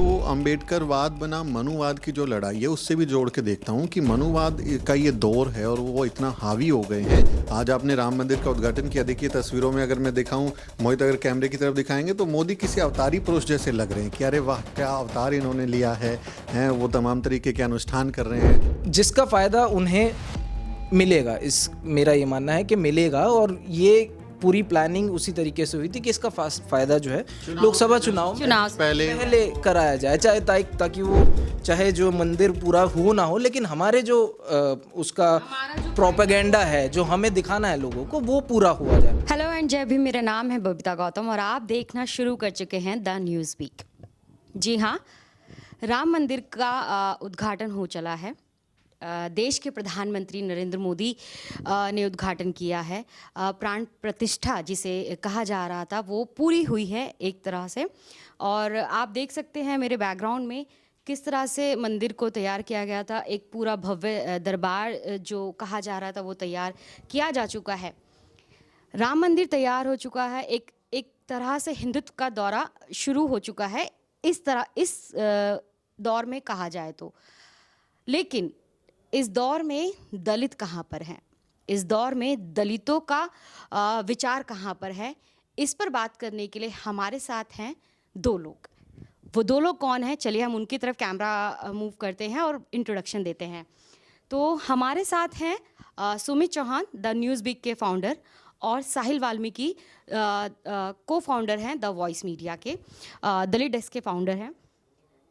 जो अंबेडकरवाद बना मनुवाद की जो लड़ाई है उससे भी जोड़ के देखता हूँ कि मनुवाद का ये दौर है और वो इतना हावी हो गए हैं। आज आपने राम मंदिर का उद्घाटन किया, देखिए तस्वीरों में अगर मैं दिखाऊं, मोहित अगर कैमरे की तरफ दिखाएंगे तो मोदी किसी अवतारी पुरुष जैसे लग रहे हैं कि अरे वाह क्या अवतार इन्होंने लिया है, हैं वो तमाम तरीके के अनुष्ठान कर रहे हैं। जिसका फ़ायदा उन्हें मिलेगा, इस मेरा ये मानना है कि मिलेगा। और ये पूरी प्लानिंग उसी तरीके से हुई थी कि इसका फ़ायदा जो है लोकसभा चुनाव में पहले कराया जाए, चाहे ताकि वो चाहे जो मंदिर पूरा हो ना हो, लेकिन हमारे जो उसका प्रोपेगेंडा है जो हमें दिखाना है लोगों को, वो पूरा हुआ जाए। हेलो एंड जय भीम, मेरा नाम है बबीता गौतम और आप देखना शुरू कर चुके हैं द न्यूज़ वीक। जी हाँ, राम मंदिर का उद्घाटन हो चला है। देश के प्रधानमंत्री नरेंद्र मोदी ने उद्घाटन किया है। प्राण प्रतिष्ठा जिसे कहा जा रहा था वो पूरी हुई है एक तरह से, और आप देख सकते हैं मेरे बैकग्राउंड में किस तरह से मंदिर को तैयार किया गया था। एक पूरा भव्य दरबार जो कहा जा रहा था वो तैयार किया जा चुका है। राम मंदिर तैयार हो चुका है। एक तरह से हिंदुत्व का दौरा शुरू हो चुका है इस दौर में कहा जाए तो। लेकिन इस दौर में दलित कहाँ पर हैं, इस दौर में दलितों का विचार कहाँ पर है, इस पर बात करने के लिए हमारे साथ हैं दो लोग। वो दो लोग कौन हैं, चलिए हम उनकी तरफ कैमरा मूव करते हैं और इंट्रोडक्शन देते हैं। तो हमारे साथ हैं Sumit Chauhan, the News Week के फाउंडर, और साहिल वाल्मीकि को फाउंडर हैं द वॉइस मीडिया के, दलित डेस्क के फाउंडर हैं।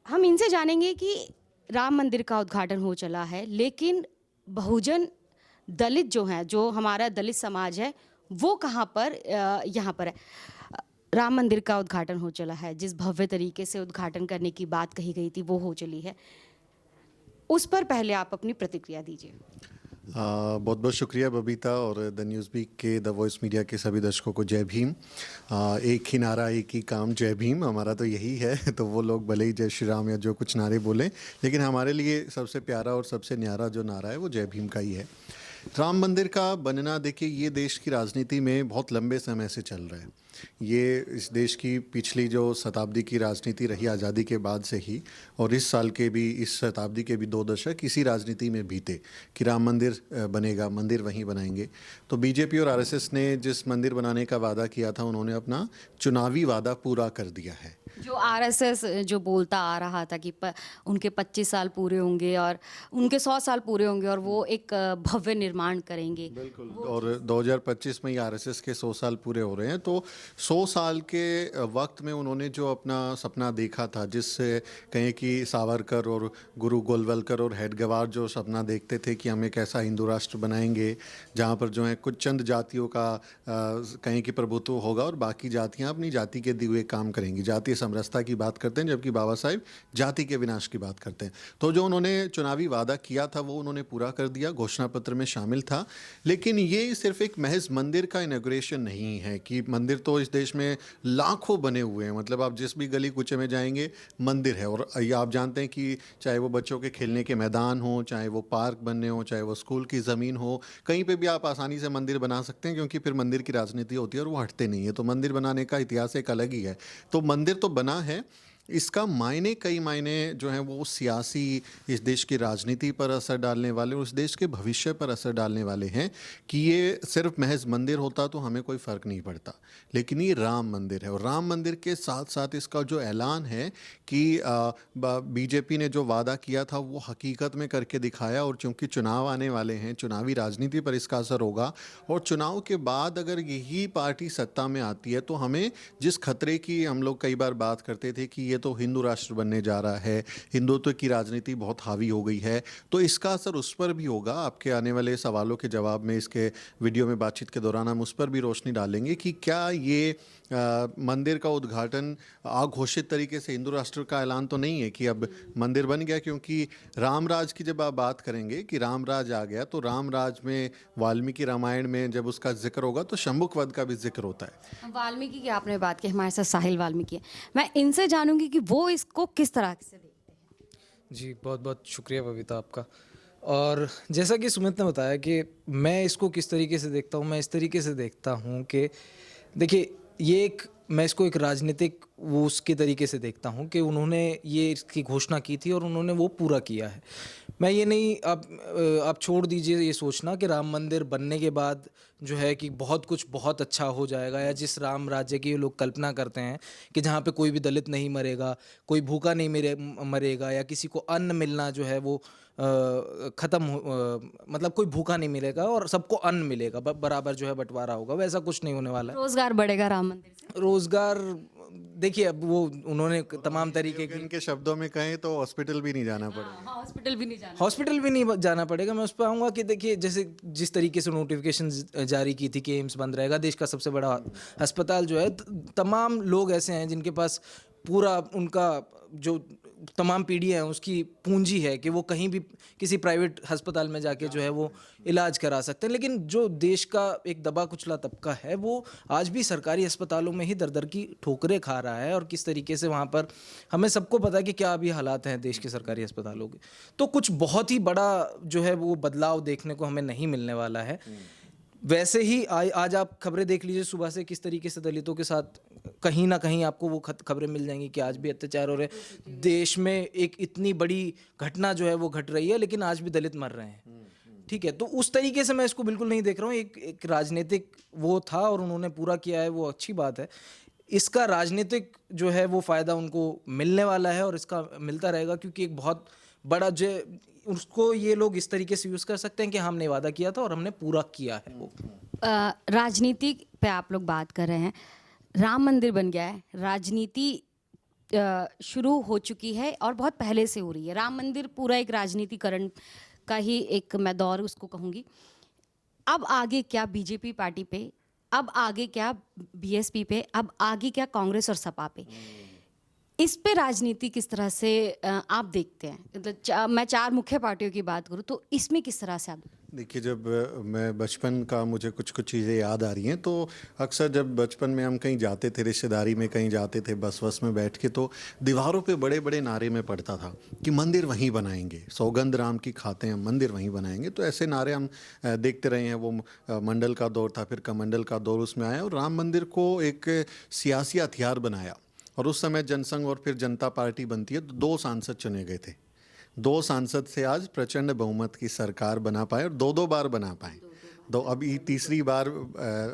हम इनसे जानेंगे कि राम मंदिर का उद्घाटन हो चला है, लेकिन बहुजन दलित जो हैं, जो हमारा दलित समाज है, वो कहाँ पर यहाँ पर है। राम मंदिर का उद्घाटन हो चला है, जिस भव्य तरीके से उद्घाटन करने की बात कही गई थी वो हो चली है। उस पर पहले आप अपनी प्रतिक्रिया दीजिए। बहुत बहुत शुक्रिया बबीता और द न्यूज़ वीक के द वॉइस मीडिया के सभी दर्शकों को जय भीम। एक ही नारा एक ही काम, जय भीम, हमारा तो यही है। तो वो लोग भले ही जय श्री राम या जो कुछ नारे बोलें, लेकिन हमारे लिए सबसे प्यारा और सबसे न्यारा जो नारा है वो जय भीम का ही है। राम मंदिर का बनना, देखिए ये देश की राजनीति में बहुत लंबे समय से चल रहा है। ये इस देश की पिछली जो शताब्दी की राजनीति रही आज़ादी के बाद से ही, और इस साल के भी, इस शताब्दी के भी 2 दशक इसी राजनीति में बीते कि राम मंदिर बनेगा, मंदिर वहीं बनाएंगे। तो बीजेपी और आरएसएस ने जिस मंदिर बनाने का वादा किया था, उन्होंने अपना चुनावी वादा पूरा कर दिया है। जो आरएसएस जो बोलता आ रहा था कि उनके 25 साल पूरे होंगे और उनके 100 साल पूरे होंगे और वो एक भव्य निर्माण करेंगे। बिल्कुल, और 2025 में ही आरएसएस के 100 साल पूरे हो रहे हैं। तो 100 साल के वक्त में उन्होंने जो अपना सपना देखा था, जिससे कहें कि सावरकर और गुरु गोलवलकर और हेडगेवार जो सपना देखते थे कि हम एक ऐसा हिंदू राष्ट्र बनाएंगे जहाँ पर जो है कुछ चंद जातियों का कहें कि प्रभुत्व होगा और बाकी जातियाँ अपनी जाति के दिए हुए काम करेंगी। जातीय समरसता की बात करते हैं, जबकि बाबा साहेब जाति के विनाश की बात करते हैं। तो जो उन्होंने चुनावी वादा किया था वो उन्होंने पूरा कर दिया, घोषणा पत्र में शामिल था। लेकिन ये सिर्फ एक महज मंदिर का इनॉग्रेशन नहीं है कि मंदिर तो इस देश में लाखों बने हुए हैं। मतलब आप जिस भी गली कूचे में जाएंगे मंदिर है। और ये आप जानते हैं कि चाहे वो बच्चों के खेलने के मैदान हो, चाहे वो पार्क बनने हो, चाहे वो स्कूल की ज़मीन हो, कहीं पे भी आप आसानी से मंदिर बना सकते हैं, क्योंकि फिर मंदिर की राजनीति होती है और वो हटते नहीं है। तो मंदिर बनाने का इतिहास एक अलग ही है। तो मंदिर तो बना है, इसका मायने, कई मायने जो हैं वो सियासी, इस देश की राजनीति पर असर डालने वाले और उस देश के भविष्य पर असर डालने वाले हैं। कि ये सिर्फ महज मंदिर होता तो हमें कोई फ़र्क नहीं पड़ता, लेकिन ये राम मंदिर है। और राम मंदिर के साथ साथ इसका जो ऐलान है कि बीजेपी ने जो वादा किया था वो हकीकत में करके दिखाया। और चूंकि चुनाव आने वाले हैं, चुनावी राजनीति पर इसका असर होगा, और चुनाव के बाद अगर यही पार्टी सत्ता में आती है तो हमें जिस खतरे की हम लोग कई बार बात करते थे कि ये तो हिंदू राष्ट्र बनने जा रहा है, हिंदुत्व की राजनीति बहुत हावी हो गई है, तो इसका असर उस पर भी होगा। आपके आने वाले सवालों के जवाब में इसके वीडियो में बातचीत के दौरान हम उस पर भी रोशनी डालेंगे कि क्या ये मंदिर का उद्घाटन अघोषित तरीके से हिंदू राष्ट्र का ऐलान तो नहीं है कि अब मंदिर बन गया। क्योंकि रामराज की जब आप बात करेंगे कि रामराज आ गया, तो रामराज में वाल्मीकि रामायण में जब उसका जिक्र होगा तो शंभुक वध का भी जिक्र होता है। वाल्मीकि की आपने बात की, हमारे साथ साहिल वाल्मीकि है। मैं इनसे जानूंगी कि वो इसको किस तरह से देखते हैं। जी, बहुत बहुत शुक्रिया बबीता आपका। और जैसा कि सुमित ने बताया कि मैं इसको किस तरीके से देखता हूँ, मैं इस तरीके से देखता हूँ कि देखिए, ये एक मैं इसको एक राजनीतिक वो उसके तरीके से देखता हूँ कि उन्होंने ये इसकी घोषणा की थी और उन्होंने वो पूरा किया है। मैं ये नहीं, आप छोड़ दीजिए ये सोचना कि राम मंदिर बनने के बाद जो है कि बहुत कुछ बहुत अच्छा हो जाएगा, या जिस राम राज्य की लोग कल्पना करते हैं कि जहाँ पे कोई भी दलित नहीं मरेगा, कोई भूखा नहीं मरेगा, या किसी को अन्न मिलना जो है वो मतलब कोई भूखा नहीं मिलेगा और सबको अन्न मिलेगा, बराबर जो है बंटवारा होगा, वैसा कुछ नहीं होने वाला है। रोजगार बढ़ेगा राम मंदिर से? रोजगार देखिए, अब वो उन्होंने तमाम तरीके की, इनके शब्दों में कहें तो हॉस्पिटल भी नहीं जाना पड़ेगा। हॉस्पिटल भी नहीं जाना, हॉस्पिटल भी नहीं जाना पड़ेगा। मैं उस पर आऊँगा कि देखिए, जैसे जिस तरीके से नोटिफिकेशन जारी की थी कि एम्स बन रहेगा, देश का सबसे बड़ा अस्पताल जो है, तमाम लोग ऐसे हैं जिनके पास पूरा उनका जो तमाम पीढ़ियाँ हैं उसकी पूंजी है कि वो कहीं भी किसी प्राइवेट अस्पताल में जाके जो है वो इलाज करा सकते हैं। लेकिन जो देश का एक दबा कुचला तबका है वो आज भी सरकारी अस्पतालों में ही दर दर की ठोकरें खा रहा है, और किस तरीके से वहाँ पर हमें सबको पता है कि क्या अभी हालात हैं देश के सरकारी अस्पतालों के। तो कुछ बहुत ही बड़ा जो है वो बदलाव देखने को हमें नहीं मिलने वाला है। वैसे ही आज आप खबरें देख लीजिए सुबह से, किस तरीके से दलितों के साथ कहीं ना कहीं आपको वो खबरें मिल जाएंगी कि आज भी अत्याचार हो रहे हैं। देश में एक इतनी बड़ी घटना जो है वो घट रही है, लेकिन आज भी दलित मर रहे हैं। ठीक है, तो उस तरीके से मैं इसको बिल्कुल नहीं देख रहा हूँ। एक राजनीतिक वो था और उन्होंने पूरा किया है, वो अच्छी बात है। इसका राजनीतिक जो है वो फ़ायदा उनको मिलने वाला है और इसका मिलता रहेगा, क्योंकि एक बहुत बड़ा जो उसको ये लोग इस तरीके से यूज़ कर सकते हैं कि हमने वादा किया था और हमने पूरा किया है वो। राजनीति पे आप लोग बात कर रहे हैं, राम मंदिर बन गया है, राजनीति शुरू हो चुकी है और बहुत पहले से हो रही है। राम मंदिर पूरा एक राजनीतिकरण का ही एक मैं दौर उसको कहूँगी। अब आगे क्या बीजेपी पार्टी पे, अब आगे क्या बीएसपी पे, अब आगे क्या कांग्रेस और सपा पे, इस पे राजनीति किस तरह से आप देखते हैं? तो मैं 4 मुख्य पार्टियों की बात करूं तो इसमें किस तरह से आप? देखिए, जब मैं बचपन का मुझे कुछ कुछ चीज़ें याद आ रही हैं, तो अक्सर जब बचपन में हम कहीं जाते थे, रिश्तेदारी में कहीं जाते थे, बस में बैठ के, तो दीवारों पे बड़े बड़े नारे में पड़ता था कि मंदिर वहीं बनाएंगे, सौगंध राम की खाते हैं, मंदिर वहीं बनाएंगे। तो ऐसे नारे हम देखते रहे हैं। वो मंडल का दौर था, फिर कमंडल का दौर उसमें आया और राम मंदिर को एक सियासी हथियार बनाया। और उस समय जनसंघ और फिर जनता पार्टी बनती है, तो 2 सांसद चुने गए थे। 2 सांसद से आज प्रचंड बहुमत की सरकार बना पाए और 2-2 बार बना पाए। तो अभी तीसरी बार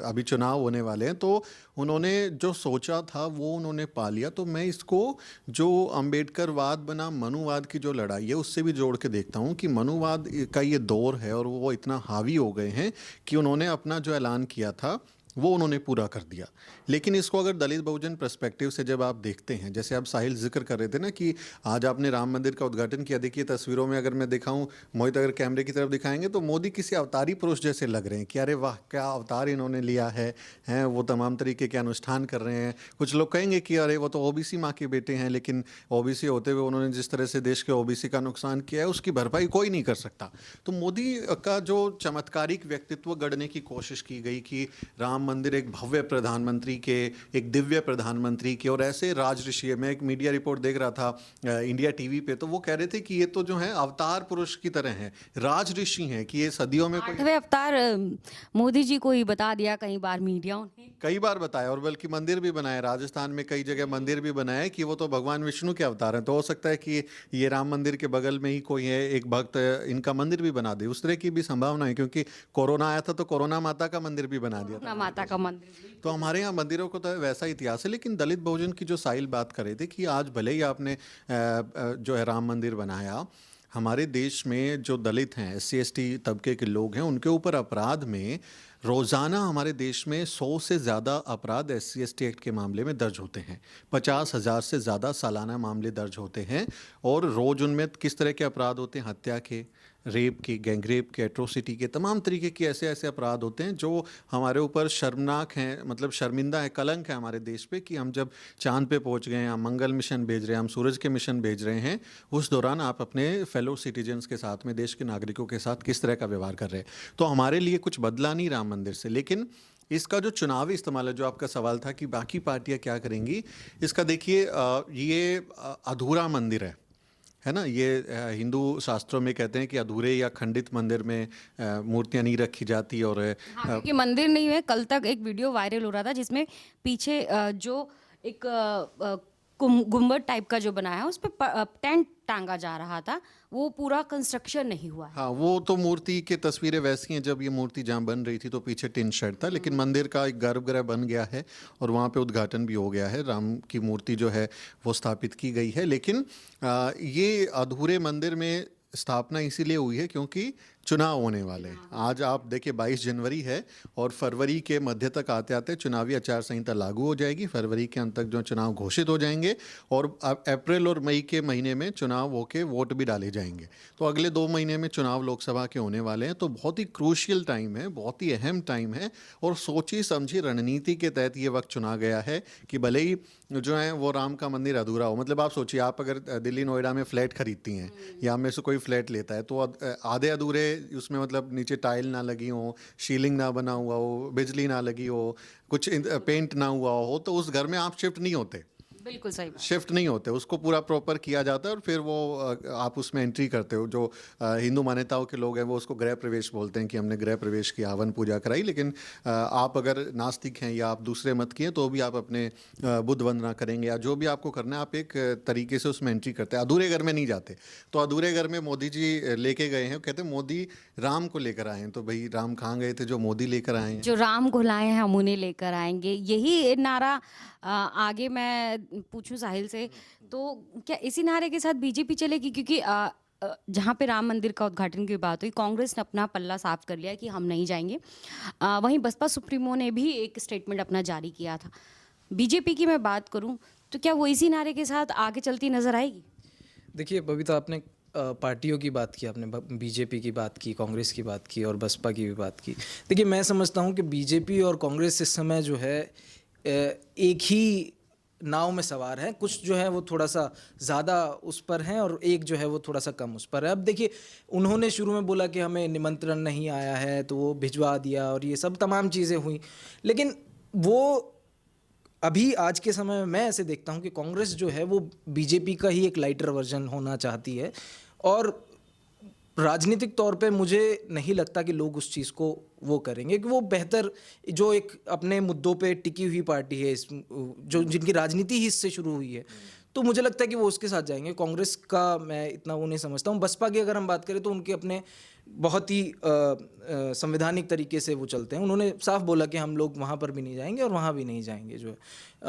अभी चुनाव होने वाले हैं। तो उन्होंने जो सोचा था वो उन्होंने पा लिया। तो मैं इसको जो अम्बेडकरवाद बना मनुवाद की जो लड़ाई है उससे भी जोड़ के देखता हूँ कि मनुवाद का ये दौर है और वो इतना हावी हो गए हैं कि उन्होंने अपना जो ऐलान किया था वो उन्होंने पूरा कर दिया। लेकिन इसको अगर दलित बहुजन पर्सपेक्टिव से जब आप देखते हैं, जैसे आप साहिल जिक्र कर रहे थे ना कि आज आपने राम मंदिर का उद्घाटन किया, देखिए तस्वीरों में अगर मैं दिखाऊं, मोहित अगर कैमरे की तरफ दिखाएंगे तो मोदी किसी अवतारी पुरुष जैसे लग रहे हैं कि अरे वाह क्या अवतार इन्होंने लिया है, हैं वो तमाम तरीके के अनुष्ठान कर रहे हैं। कुछ लोग कहेंगे कि अरे वो तो ओबीसी माँ के बेटे हैं, लेकिन ओबीसी होते हुए उन्होंने जिस तरह से देश के ओबीसी का नुकसान किया है उसकी भरपाई कोई नहीं कर सकता। तो मोदी का जो चमत्कारिक व्यक्तित्व गढ़ने की कोशिश की गई कि राम मंदिर एक भव्य प्रधानमंत्री के, एक दिव्य प्रधानमंत्री के, और ऐसे राज ऋषि। मैं एक मीडिया रिपोर्ट देख रहा था इंडिया टीवी पे, तो वो कह रहे थे कि ये तो जो है अवतार पुरुष की तरह है, राज ऋषि हैं, कि ये सदियों में 8वें अवतार मोदी जी को ही बता दिया कई बार मीडिया ने, कई बार बताया, और बल्कि मंदिर भी बनाए, राजस्थान में कई जगह मंदिर भी बनाए कि वो तो भगवान विष्णु के अवतार हैं। तो हो सकता है कि ये राम मंदिर के बगल में ही कोई है एक भक्त इनका मंदिर भी बना दे, उस तरह की भी संभावना है। क्योंकि कोरोना आया था तो कोरोना माता का मंदिर भी बना दिया था, माता का मंदिर। तो हमारे यहाँ मंदिरों को तो वैसा इतिहास है। लेकिन दलित बहुजन की जो साहिल बात कर रहे थे कि आज भले ही आपने जो है राम मंदिर बनाया, हमारे देश में जो दलित हैं, SC/ST तबके के लोग हैं, उनके ऊपर अपराध में रोज़ाना हमारे देश में 100 से ज़्यादा अपराध SC/ST एक्ट के मामले में दर्ज होते हैं। 50,000 से ज़्यादा सालाना मामले दर्ज होते हैं और रोज़ उनमें किस तरह के अपराध होते हैं? हत्या के, रेप के, गैंगरेप के, एट्रोसिटी के, तमाम तरीके के ऐसे ऐसे अपराध होते हैं जो हमारे ऊपर शर्मनाक हैं, मतलब शर्मिंदा है, कलंक है हमारे देश पे कि हम जब चांद पे पहुंच गए हैं, हम मंगल मिशन भेज रहे हैं, हम सूरज के मिशन भेज रहे हैं, उस दौरान आप अपने फेलो सिटीजन्स के साथ में, देश के नागरिकों के साथ किस तरह का व्यवहार कर रहे हैं। तो हमारे लिए कुछ बदला नहीं राम मंदिर से। लेकिन इसका जो चुनावी इस्तेमाल है, जो आपका सवाल था कि बाकी पार्टियां क्या करेंगी, इसका देखिए ये अधूरा मंदिर है है ना। ये हिंदू शास्त्रों में कहते हैं कि अधूरे या खंडित मंदिर में मूर्तियां नहीं रखी जाती। और हाँ, क्योंकि मंदिर नहीं है। कल तक एक वीडियो वायरल हो रहा था जिसमें पीछे जो एक गुम्बद टाइप का जो बनाया है उस पर टेंट टांगा जा रहा था, वो पूरा कंस्ट्रक्शन नहीं हुआ है। हाँ, वो तो मूर्ति की तस्वीरें वैसी हैं। जब ये मूर्ति जहाँ बन रही थी तो पीछे टिन शेड था, लेकिन मंदिर का एक गर्भगृह बन गया है और वहाँ पे उद्घाटन भी हो गया है। राम की मूर्ति जो है वो स्थापित की गई है। लेकिन ये अधूरे मंदिर में स्थापना इसीलिए हुई है क्योंकि चुनाव होने वाले हैं। आज आप देखिए 22 जनवरी है और फरवरी के मध्य तक आते आते चुनावी आचार संहिता लागू हो जाएगी। फरवरी के अंत तक जो चुनाव घोषित हो जाएंगे और अप्रैल और मई के महीने में चुनाव होके वोट भी डाले जाएंगे। तो अगले 2 महीने में चुनाव लोकसभा के होने वाले हैं। तो बहुत ही क्रूशियल टाइम है, बहुत ही अहम टाइम है और सोची समझी रणनीति के तहत ये वक्त चुना गया है कि भले ही जो है वो राम का मंदिर अधूरा हो। मतलब आप सोचिए, आप अगर दिल्ली नोएडा में फ्लैट खरीदती हैं या में से कोई फ्लैट लेता है तो आधे अधूरे उसमें, मतलब नीचे टाइल ना लगी हो, सीलिंग ना बना हुआ हो, बिजली ना लगी हो, कुछ पेंट ना हुआ हो, तो उस घर में आप शिफ्ट नहीं होते। बिल्कुल सही बात। शिफ्ट नहीं होते, उसको पूरा प्रॉपर किया जाता है और फिर वो आप उसमें एंट्री करते हो। जो हिंदू मान्यताओं के लोग हैं वो उसको गृह प्रवेश बोलते हैं कि हमने गृह प्रवेश की, हवन पूजा कराई। लेकिन आप अगर नास्तिक हैं या आप दूसरे मत की हैं तो भी आप अपने बुद्ध वंदना करेंगे या जो भी आपको करना है, आप एक तरीके से उसमें एंट्री करते हैं। अधूरे घर में नहीं जाते। तो अधूरे घर में मोदी जी लेके गए हैं। कहते हैं मोदी राम को लेकर आए हैं। तो भाई राम कहाँ गए थे जो मोदी लेकर आए हैं? जो राम को लाए हैं हम उन्हें लेकर आएंगे, यही नारा आगे मैं पूछूं साहिल से, तो क्या इसी नारे के साथ बीजेपी चलेगी? क्योंकि जहाँ पे राम मंदिर का उद्घाटन की बात हुई, कांग्रेस ने अपना पल्ला साफ कर लिया कि हम नहीं जाएंगे। वहीं बसपा सुप्रीमो ने भी एक स्टेटमेंट अपना जारी किया था। बीजेपी की मैं बात करूं तो क्या वो इसी नारे के साथ आगे चलती नजर आएगी? देखिए बबीता, आपने पार्टियों की बात की, आपने बीजेपी की बात की, कांग्रेस की बात की और बसपा की भी बात की। देखिए मैं समझता हूँ कि बीजेपी और कांग्रेस इस समय जो है एक ही नाव में सवार है। कुछ जो है वो थोड़ा सा ज़्यादा उस पर हैं और एक जो है वो थोड़ा सा कम उस पर है। अब देखिए, उन्होंने शुरू में बोला कि हमें निमंत्रण नहीं आया है तो वो भिजवा दिया और ये सब तमाम चीज़ें हुई। लेकिन वो अभी आज के समय में मैं ऐसे देखता हूँ कि कांग्रेस जो है वो बीजेपी का ही एक लाइटर वर्जन होना चाहती है और राजनीतिक तौर पे मुझे नहीं लगता कि लोग उस चीज़ को वो करेंगे कि वो बेहतर, जो एक अपने मुद्दों पे टिकी हुई पार्टी है, इस जो जिनकी राजनीति ही इससे शुरू हुई है, तो मुझे लगता है कि वो उसके साथ जाएंगे। कांग्रेस का मैं इतना वो नहीं समझता हूँ। बसपा की अगर हम बात करें तो उनके अपने बहुत ही संवैधानिक तरीके से वो चलते हैं। उन्होंने साफ बोला कि हम लोग वहाँ पर भी नहीं जाएंगे और वहाँ भी नहीं जाएंगे, जो है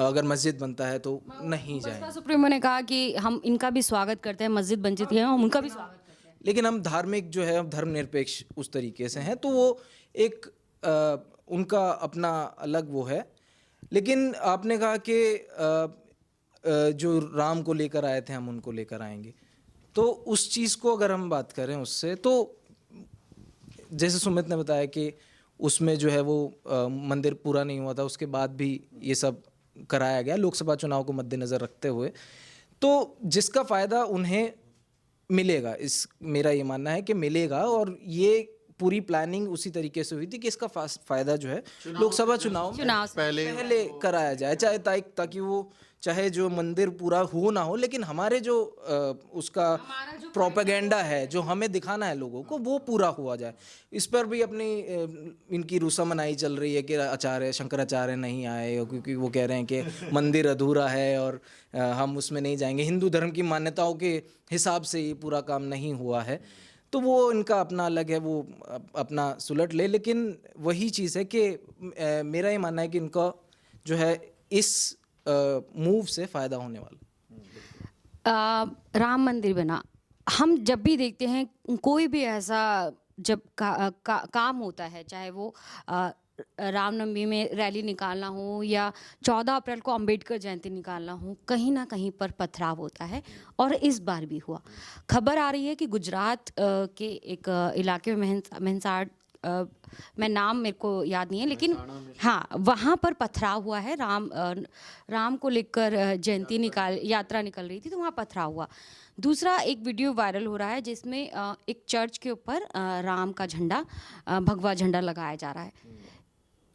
अगर मस्जिद बनता है तो नहीं जाएंगे। बसपा सुप्रीमो ने कहा कि हम इनका भी स्वागत करते हैं, मस्जिद बनती है हम उनका भी स्वागत करते हैं। लेकिन हम धार्मिक जो है, धर्मनिरपेक्ष उस तरीके से हैं, तो वो एक उनका अपना अलग वो है। लेकिन आपने कहा कि जो राम को लेकर आए थे हम उनको लेकर आएंगे, तो उस चीज़ को अगर हम बात करें उससे, तो जैसे सुमित ने बताया कि उसमें जो है वो मंदिर पूरा नहीं हुआ था, उसके बाद भी ये सब कराया गया लोकसभा चुनाव को मद्देनज़र रखते हुए। तो जिसका फ़ायदा उन्हें मिलेगा, इस मेरा ये मानना है कि मिलेगा, और ये पूरी प्लानिंग उसी तरीके से हुई थी कि इसका फ़ायदा जो है लोकसभा चुनाव पहले कराया जाए, चाहे ताकि वो चाहे जो मंदिर पूरा हो ना हो, लेकिन हमारे जो उसका प्रोपेगेंडा है जो हमें दिखाना है लोगों को, वो पूरा हुआ जाए। इस पर भी अपनी इनकी रुसामनाई चल रही है कि शंकराचार्य नहीं आए क्योंकि वो कह रहे हैं कि मंदिर अधूरा है और हम उसमें नहीं जाएंगे। हिंदू धर्म की मान्यताओं के हिसाब से ये पूरा काम नहीं हुआ है, तो वो इनका अपना अलग है, वो अपना सुलट ले। लेकिन वही चीज़ है कि मेरा ये मानना है कि इनका जो है इस मूव से फ़ायदा होने वाला। राम मंदिर बना, हम जब भी देखते हैं कोई भी ऐसा जब काम होता है, चाहे वो रामनवमी में रैली निकालना हो या 14 अप्रैल को अंबेडकर जयंती निकालना हो, कहीं ना कहीं पर पथराव होता है और इस बार भी हुआ। खबर आ रही है कि गुजरात के एक इलाके में मेहसाण, मैं नाम मेरे को याद नहीं है, लेकिन हाँ वहाँ पर पथराव हुआ है। राम को लेकर यात्रा निकल रही थी तो वहाँ पथराव हुआ। दूसरा एक वीडियो वायरल हो रहा है जिसमें एक चर्च के ऊपर राम का झंडा, भगवा झंडा लगाया जा रहा है।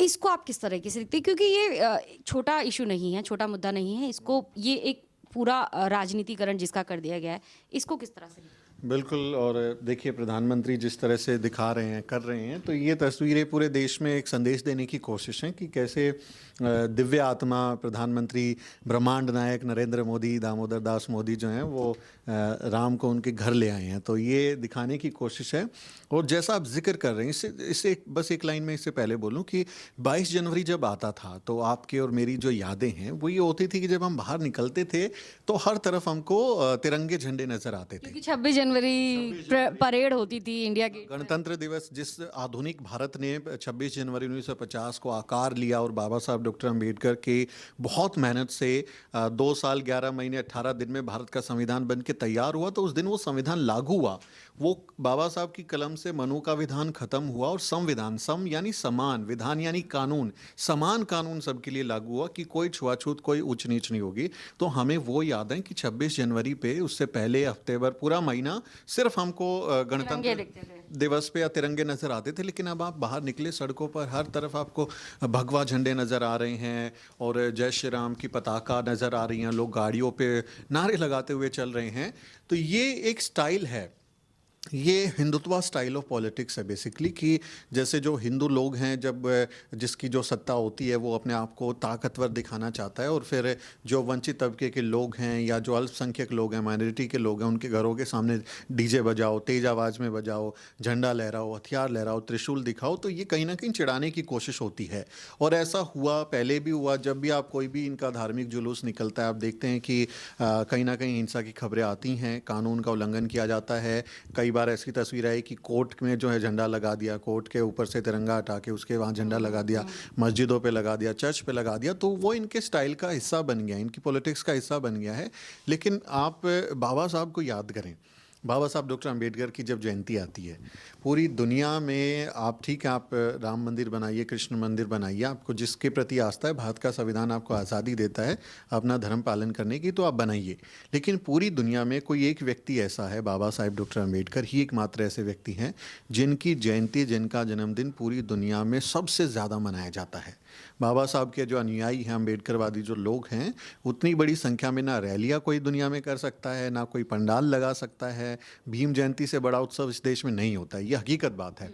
इसको आप किस तरीके से देखते हैं? क्योंकि ये छोटा इशू नहीं है, छोटा मुद्दा नहीं है, इसको ये एक पूरा राजनीतिकरण जिसका कर दिया गया है, इसको किस तरह से? बिल्कुल। और देखिए, प्रधानमंत्री जिस तरह से दिखा रहे हैं, कर रहे हैं, तो ये तस्वीरें पूरे देश में एक संदेश देने की कोशिश है कि कैसे दिव्य आत्मा प्रधानमंत्री ब्रह्मांड नायक नरेंद्र मोदी, दामोदर दास मोदी जो हैं वो राम को उनके घर ले आए हैं। तो ये दिखाने की कोशिश है। और जैसा आप जिक्र कर रहे हैं, इससे बस एक लाइन में इससे पहले बोलूं कि 22 जनवरी जब आता था तो आपके और मेरी जो यादें हैं वो ये होती थी कि जब हम बाहर निकलते थे तो हर तरफ हमको तिरंगे झंडे नजर आते थे, क्योंकि 26 जनवरी परेड होती थी इंडिया गेट। गणतंत्र दिवस जिस आधुनिक भारत ने 26 जनवरी 1950 को आकार लिया और बाबा साहब डॉक्टर अंबेडकर के बहुत मेहनत से 2 साल 11 महीने 18 दिन में भारत का संविधान बन के तैयार हुआ, तो उस दिन वो संविधान लागू हुआ। वो बाबा साहब की कलम से मनु का विधान खत्म हुआ और संविधान, सम यानी समान, विधान यानी कानून, समान कानून सबके लिए लागू हुआ कि कोई छुआछूत, कोई ऊंच नीच नहीं होगी। तो हमें वो याद है कि 26 जनवरी पे, उससे पहले हफ्ते भर, पूरा महीना सिर्फ हमको गणतंत्र दिवस पे या तिरंगे नजर आते थे। लेकिन अब आप बाहर निकले सड़कों पर, हर तरफ आपको भगवा झंडे नजर आ रहे हैं और जय श्री राम की पताका नजर आ रही हैं, लोग गाड़ियों पे नारे लगाते हुए चल रहे हैं। तो ये एक स्टाइल है, ये हिंदुत्व स्टाइल ऑफ पॉलिटिक्स है बेसिकली, कि जैसे जो हिंदू लोग हैं, जब जिसकी जो सत्ता होती है वो अपने आप को ताकतवर दिखाना चाहता है, और फिर जो वंचित तबके के लोग हैं या जो अल्पसंख्यक लोग हैं, माइनॉरिटी के लोग हैं, उनके घरों के सामने डीजे बजाओ, तेज आवाज़ में बजाओ, झंडा लहराओ, हथियार लहराओ, त्रिशूल दिखाओ, तो ये कहीं ना कहीं चिढ़ाने की कोशिश होती है। और ऐसा हुआ, पहले भी हुआ, जब भी आप कोई भी इनका धार्मिक जुलूस निकलता है, आप देखते हैं कि कहीं ना कहीं हिंसा की खबरें आती हैं, कानून का उल्लंघन किया जाता है। कई बार ऐसी तस्वीर आई कि कोर्ट में जो है झंडा लगा दिया, कोर्ट के ऊपर से तिरंगा हटा के उसके वहाँ झंडा लगा दिया, मस्जिदों पे लगा दिया, चर्च पे लगा दिया। तो वो इनके स्टाइल का हिस्सा बन गया, इनकी पॉलिटिक्स का हिस्सा बन गया है। लेकिन आप बाबा साहब को याद करें, बाबा साहब डॉक्टर अंबेडकर की जब जयंती आती है, पूरी दुनिया में आप, ठीक है, आप राम मंदिर बनाइए, कृष्ण मंदिर बनाइए, आपको जिसके प्रति आस्था है, भारत का संविधान आपको आज़ादी देता है अपना धर्म पालन करने की, तो आप बनाइए। लेकिन पूरी दुनिया में कोई एक व्यक्ति ऐसा है, बाबा साहेब डॉक्टर अंबेडकर ही एकमात्र ऐसे व्यक्ति हैं जिनकी जयंती, जिनका जन्मदिन पूरी दुनिया में सबसे ज़्यादा मनाया जाता है। बाबा साहब के जो अनुयायी हैं, अम्बेडकरवादी जो लोग हैं, उतनी बड़ी संख्या में ना रैलियाँ कोई दुनिया में कर सकता है, ना कोई पंडाल लगा सकता है। भीम जयंती से बड़ा उत्सव इस देश में नहीं होता है, ये हकीकत बात है।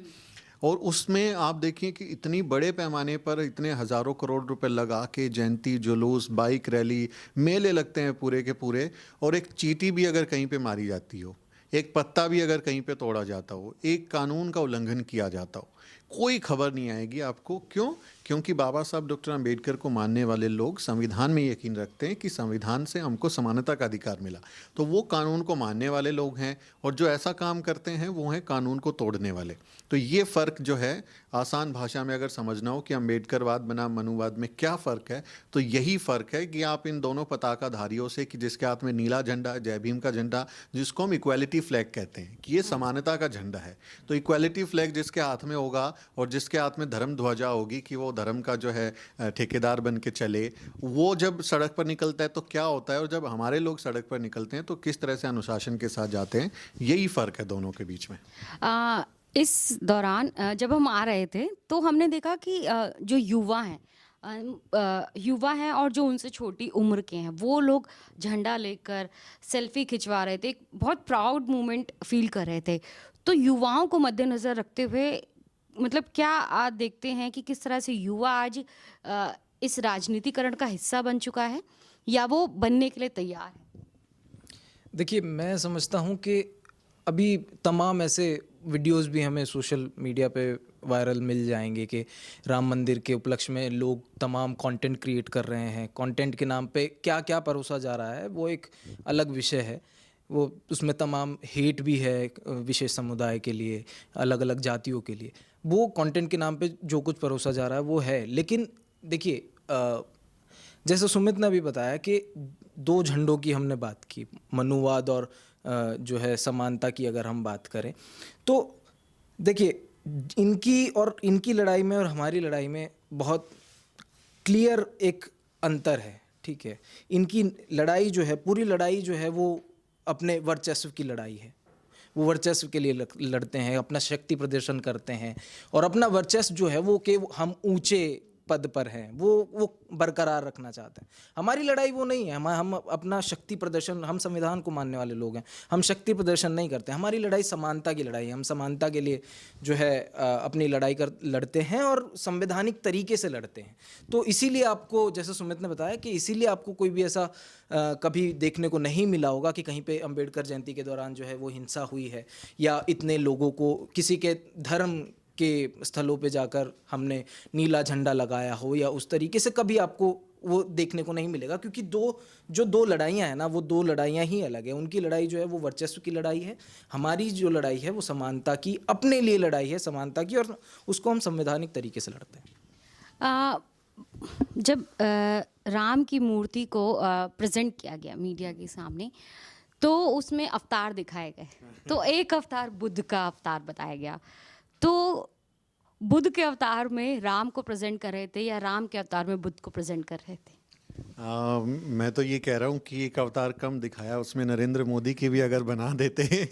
और उसमें आप देखिए कि इतनी बड़े पैमाने पर इतने हज़ारों करोड़ रुपए लगा के जयंती, जुलूस, बाइक रैली, मेले लगते हैं पूरे के पूरे, और एक चींटी भी अगर कहीं पे मारी जाती हो, एक पत्ता भी अगर कहीं पे तोड़ा जाता हो, एक कानून का उल्लंघन किया जाता हो, कोई खबर नहीं आएगी आपको। क्यों? क्योंकि बाबा साहब डॉक्टर अंबेडकर को मानने वाले लोग संविधान में यकीन रखते हैं कि संविधान से हमको समानता का अधिकार मिला, तो वो कानून को मानने वाले लोग हैं, और जो ऐसा काम करते हैं वो हैं कानून को तोड़ने वाले। तो ये फ़र्क जो है, आसान भाषा में अगर समझना हो कि अंबेडकरवाद बना मनुवाद में क्या फ़र्क है, तो यही फ़र्क है कि आप इन दोनों पताकाधारियों से, कि जिसके हाथ में नीला झंडा, जय भीम का झंडा, जिसको हम इक्वालिटी फ्लैग कहते हैं कि ये समानता का झंडा है, तो इक्वालिटी फ्लैग जिसके हाथ में होगा और जिसके हाथ में धर्म ध्वजा होगी कि वो धर्म का जो है ठेकेदार बन के चले, वो जब सड़क पर निकलता है तो क्या होता है, और जब हमारे लोग सड़क पर निकलते हैं तो किस तरह से अनुशासन के साथ जाते हैं, यही फ़र्क है दोनों के बीच में। इस दौरान जब हम आ रहे थे तो हमने देखा कि जो युवा हैं और जो उनसे छोटी उम्र के हैं, वो लोग झंडा लेकर सेल्फी खिंचवा रहे थे, एक बहुत प्राउड मोमेंट फील कर रहे थे। तो युवाओं को मद्देनज़र रखते हुए, मतलब क्या आप देखते हैं कि किस तरह से युवा आज इस राजनीतिकरण का हिस्सा बन चुका है या वो बनने के लिए तैयार है? देखिए, मैं समझता हूँ कि अभी तमाम ऐसे वीडियोस भी हमें सोशल मीडिया पे वायरल मिल जाएंगे कि राम मंदिर के उपलक्ष्य में लोग तमाम कंटेंट क्रिएट कर रहे हैं। कंटेंट के नाम पे क्या क्या परोसा जा रहा है वो एक अलग विषय है, वो उसमें तमाम हेट भी है विशेष समुदाय के लिए, अलग अलग जातियों के लिए। वो कंटेंट के नाम पे जो कुछ परोसा जा रहा है वो है। लेकिन देखिए, जैसे सुमित ने भी बताया कि दो झंडों की हमने बात की, मनुवाद और जो है समानता की अगर हम बात करें, तो देखिए इनकी लड़ाई में और हमारी लड़ाई में बहुत क्लियर एक अंतर है, ठीक है। इनकी लड़ाई जो है, पूरी लड़ाई जो है वो अपने वर्चस्व की लड़ाई है, वो वर्चस्व के लिए लड़ते हैं, अपना शक्ति प्रदर्शन करते हैं, और अपना वर्चस्व जो है वो कि हम ऊंचे पद पर हैं वो बरकरार रखना चाहते हैं। हमारी लड़ाई वो नहीं है। हम अपना शक्ति प्रदर्शन, हम संविधान को मानने वाले लोग हैं, हम शक्ति प्रदर्शन नहीं करते। हमारी लड़ाई समानता की लड़ाई है। हम समानता के लिए जो है अपनी लड़ाई लड़ते हैं और संवैधानिक तरीके से लड़ते हैं। तो इसीलिए आपको, जैसे सुमित ने बताया, कि इसीलिए आपको कोई भी ऐसा कभी देखने को नहीं मिला होगा कि कहीं पे अंबेडकर जयंती के दौरान जो है वो हिंसा हुई है, या इतने लोगों को किसी के धर्म के स्थलों पे जाकर हमने नीला झंडा लगाया हो, या उस तरीके से कभी आपको वो देखने को नहीं मिलेगा। क्योंकि दो लड़ाइयाँ हैं ना, वो दो लड़ाइयाँ ही अलग है। उनकी लड़ाई जो है वो वर्चस्व की लड़ाई है, हमारी जो लड़ाई है वो समानता की, अपने लिए लड़ाई है समानता की, और उसको हम संवैधानिक तरीके से लड़ते हैं। जब राम की मूर्ति को प्रेजेंट किया गया मीडिया के सामने, तो उसमें अवतार दिखाए गए। तो एक अवतार बुद्ध का अवतार बताया गया। तो बुद्ध के अवतार में राम को प्रेजेंट कर रहे थे, या राम के अवतार में बुद्ध को प्रेजेंट कर रहे थे? मैं तो ये कह रहा हूँ कि एक अवतार कम दिखाया, उसमें नरेंद्र मोदी की भी अगर बना देते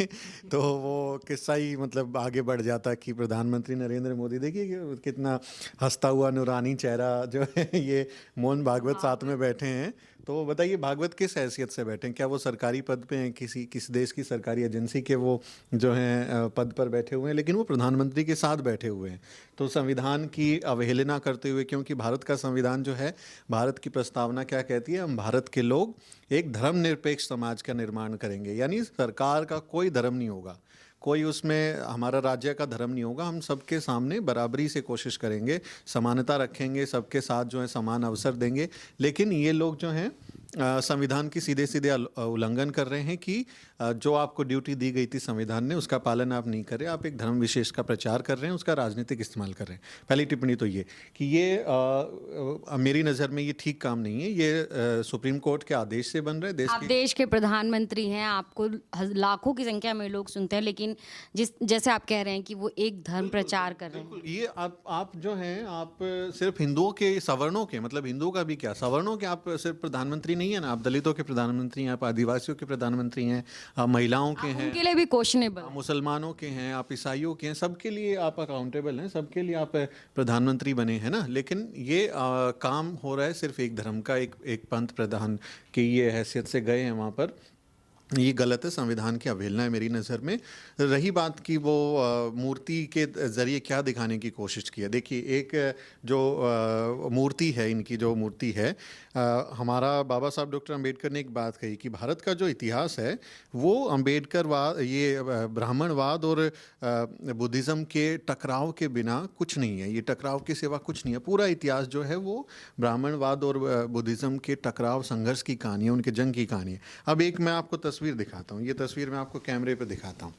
तो वो किस्सा ही मतलब आगे बढ़ जाता कि प्रधानमंत्री नरेंद्र मोदी, देखिए कितना हंसता हुआ नूरानी चेहरा जो है, ये मोहन भागवत साथ में बैठे हैं। तो बताइए भागवत किस हैसियत से बैठे हैं? क्या वो सरकारी पद पे हैं, किस देश की सरकारी एजेंसी के वो जो हैं पद पर बैठे हुए हैं, लेकिन वो प्रधानमंत्री के साथ बैठे हुए हैं। तो संविधान की अवहेलना करते हुए, क्योंकि भारत का संविधान जो है, भारत की प्रस्तावना क्या कहती है, हम भारत के लोग एक धर्मनिरपेक्ष समाज का निर्माण करेंगे, यानी सरकार का कोई धर्म नहीं होगा, कोई उसमें हमारा राज्य का धर्म नहीं होगा, हम सबके सामने बराबरी से कोशिश करेंगे, समानता रखेंगे, सबके साथ जो है समान अवसर देंगे। लेकिन ये लोग जो हैं संविधान की सीधे सीधे उल्लंघन कर रहे हैं कि जो आपको ड्यूटी दी गई थी संविधान ने, उसका पालन आप नहीं कर रहे, आप एक धर्म विशेष का प्रचार कर रहे हैं, उसका राजनीतिक इस्तेमाल कर रहे हैं। पहली टिप्पणी तो ये कि ये मेरी नज़र में ये ठीक काम नहीं है। ये सुप्रीम कोर्ट के आदेश से बन रहे हैं। आप देश के प्रधानमंत्री हैं, आपको लाखों की संख्या में लोग सुनते हैं, लेकिन जैसे आप कह रहे हैं कि वो एक धर्म प्रचार कर रहे हैं। ये आप जो हैं, आप सिर्फ हिंदुओं के, सवर्णों के, मतलब हिंदुओं का भी क्या, सवर्णों के आप सिर्फ प्रधानमंत्री नहीं है ना, आप दलितों के प्रधानमंत्री हैं, आप आदिवासियों के प्रधानमंत्री हैं, आप महिलाओं के हैं, उनके लिए भी क्वेश्चनेबल, मुसलमानों के हैं, आप ईसाइयों के हैं, सबके लिए आप अकाउंटेबल हैं, सबके लिए आप प्रधानमंत्री बने हैं ना। लेकिन ये काम हो रहा है सिर्फ एक धर्म का, एक पंथ प्रधान की ये हैसियत से गए हैं वहाँ पर। ये गलत है, संविधान की अवहेलना है मेरी नज़र में। रही बात कि वो मूर्ति के ज़रिए क्या दिखाने की कोशिश की है, देखिए एक जो मूर्ति है, इनकी जो मूर्ति है, हमारा बाबा साहब डॉक्टर अंबेडकर ने एक बात कही कि भारत का जो इतिहास है वो अंबेडकरवाद, ये ब्राह्मणवाद और बुद्धिज़्म के टकराव के बिना कुछ नहीं है, ये टकराव के सिवा कुछ नहीं है। पूरा इतिहास जो है वो ब्राह्मणवाद और बुद्धिज़्म के टकराव, संघर्ष की कहानी है, उनके जंग की कहानी है। अब एक मैं आपको तस्वीर दिखाता हूँ, ये तस्वीर मैं आपको कैमरे पे दिखाता हूँ।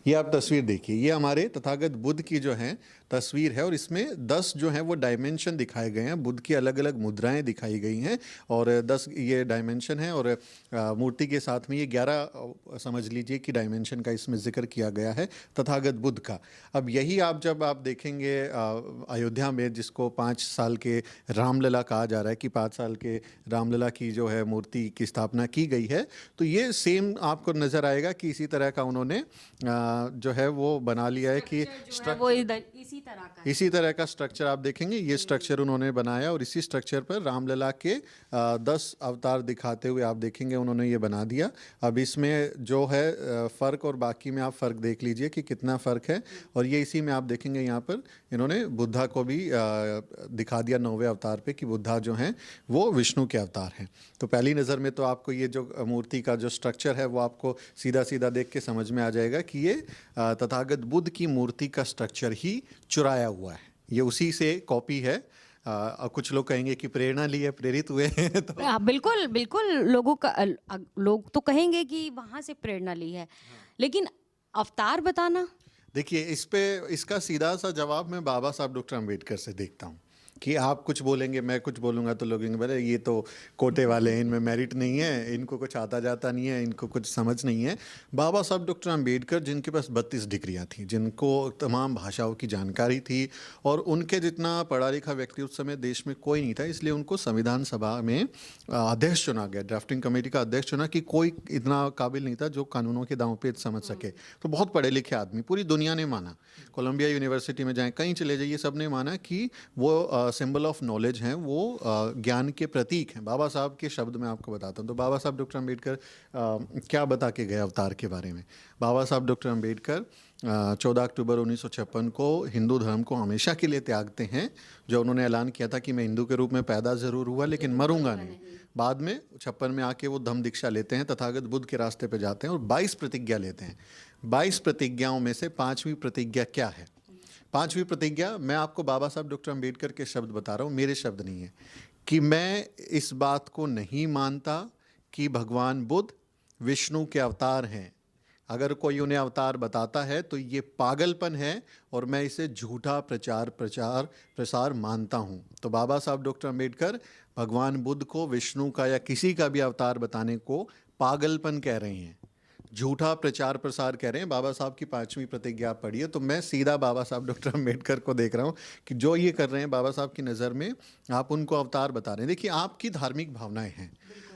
ये आप तस्वीर देखिए, ये हमारे तथागत बुद्ध की जो है तस्वीर है, और इसमें 10 जो है वो डायमेंशन दिखाए गए हैं, बुद्ध की अलग अलग मुद्राएं दिखाई गई हैं, और 10 ये डायमेंशन है, और मूर्ति के साथ में ये 11 समझ लीजिए कि डायमेंशन का इसमें जिक्र किया गया है तथागत बुद्ध का। अब यही जब आप देखेंगे अयोध्या में, जिसको 5 साल के रामलला कहा जा रहा है कि 5 साल के रामलला की जो है मूर्ति की स्थापना की गई है, तो ये सेम आपको नजर आएगा कि इसी तरह का उन्होंने जो है वो बना लिया है कि इसी तरह का स्ट्रक्चर आप देखेंगे, ये स्ट्रक्चर उन्होंने बनाया, और इसी स्ट्रक्चर पर रामलला के 10 अवतार दिखाते हुए आप देखेंगे उन्होंने ये बना दिया। अब इसमें जो है फ़र्क, और बाकी में आप फ़र्क देख लीजिए कि कितना फ़र्क है, और ये इसी में आप देखेंगे यहाँ पर इन्होंने बुद्धा को भी दिखा दिया 9वें अवतार पे कि बुद्धा जो हैं वो विष्णु के अवतार हैं। तो पहली नज़र में तो आपको ये जो मूर्ति का जो स्ट्रक्चर है वो आपको सीधा सीधा देख के समझ में आ जाएगा कि ये तथागत बुद्ध की मूर्ति का स्ट्रक्चर ही चुराया हुआ है, ये उसी से कॉपी है। कुछ लोग कहेंगे कि प्रेरणा ली है, प्रेरित हुए हैं तो बिल्कुल बिल्कुल, लोग तो कहेंगे कि वहाँ से प्रेरणा ली है, लेकिन अवतार बताना, देखिए इसका सीधा सा जवाब मैं बाबा साहब डॉक्टर अंबेडकर से देखता हूँ कि आप कुछ बोलेंगे, मैं कुछ बोलूँगा तो लोग बोले ये तो कोटे वाले हैं, इनमें मेरिट नहीं है, इनको कुछ आता जाता नहीं है, इनको कुछ समझ नहीं है। बाबा साहब डॉक्टर अंबेडकर जिनके पास 32 डिग्रियाँ थी, जिनको तमाम भाषाओं की जानकारी थी, और उनके जितना पढ़ा लिखा व्यक्ति उस समय देश में कोई नहीं था, इसलिए उनको संविधान सभा में अध्यक्ष चुना गया, ड्राफ्टिंग कमेटी का अध्यक्ष चुना कि कोई इतना काबिल नहीं था जो कानूनों के दांव पेच समझ सके। तो बहुत पढ़े लिखे आदमी, पूरी दुनिया ने माना, कोलंबिया यूनिवर्सिटी में जाएँ, कहीं चले जाइए, सब ने माना कि वो सिंबल ऑफ नॉलेज हैं, वो ज्ञान के प्रतीक हैं। बाबा साहब के शब्द मैं आपको बताता हूँ। तो बाबा साहब डॉक्टर अम्बेडकर क्या बता के गए अवतार के बारे में। बाबा साहब डॉक्टर अम्बेडकर 14 अक्टूबर 1956 को हिंदू धर्म को हमेशा के लिए त्यागते हैं। जो उन्होंने ऐलान किया था कि मैं हिंदू के रूप में पैदा ज़रूर हुआ लेकिन मरूंगा नहीं। बाद में 56 में आके वो धम्म दीक्षा लेते हैं, तथागत बुद्ध के रास्ते पे जाते हैं और 22 प्रतिज्ञा लेते हैं। 22 प्रतिज्ञाओं में से 5वीं प्रतिज्ञा क्या है? 5वीं प्रतिज्ञा, मैं आपको बाबा साहब डॉक्टर अम्बेडकर के शब्द बता रहा हूँ, मेरे शब्द नहीं है, कि मैं इस बात को नहीं मानता कि भगवान बुद्ध विष्णु के अवतार हैं। अगर कोई उन्हें अवतार बताता है तो ये पागलपन है और मैं इसे झूठा प्रसार मानता हूँ। तो बाबा साहब डॉक्टर अम्बेडकर भगवान बुद्ध को विष्णु का या किसी का भी अवतार बताने को पागलपन कह रहे हैं, झूठा प्रचार प्रसार कह रहे हैं। बाबा साहब की 5वीं प्रतिज्ञा आप पढ़िए। तो मैं सीधा बाबा साहब डॉक्टर अम्बेडकर को देख रहा हूँ कि जो ये कर रहे हैं बाबा साहब की नज़र में आप उनको अवतार बता रहे हैं। देखिए, आपकी धार्मिक भावनाएं हैं,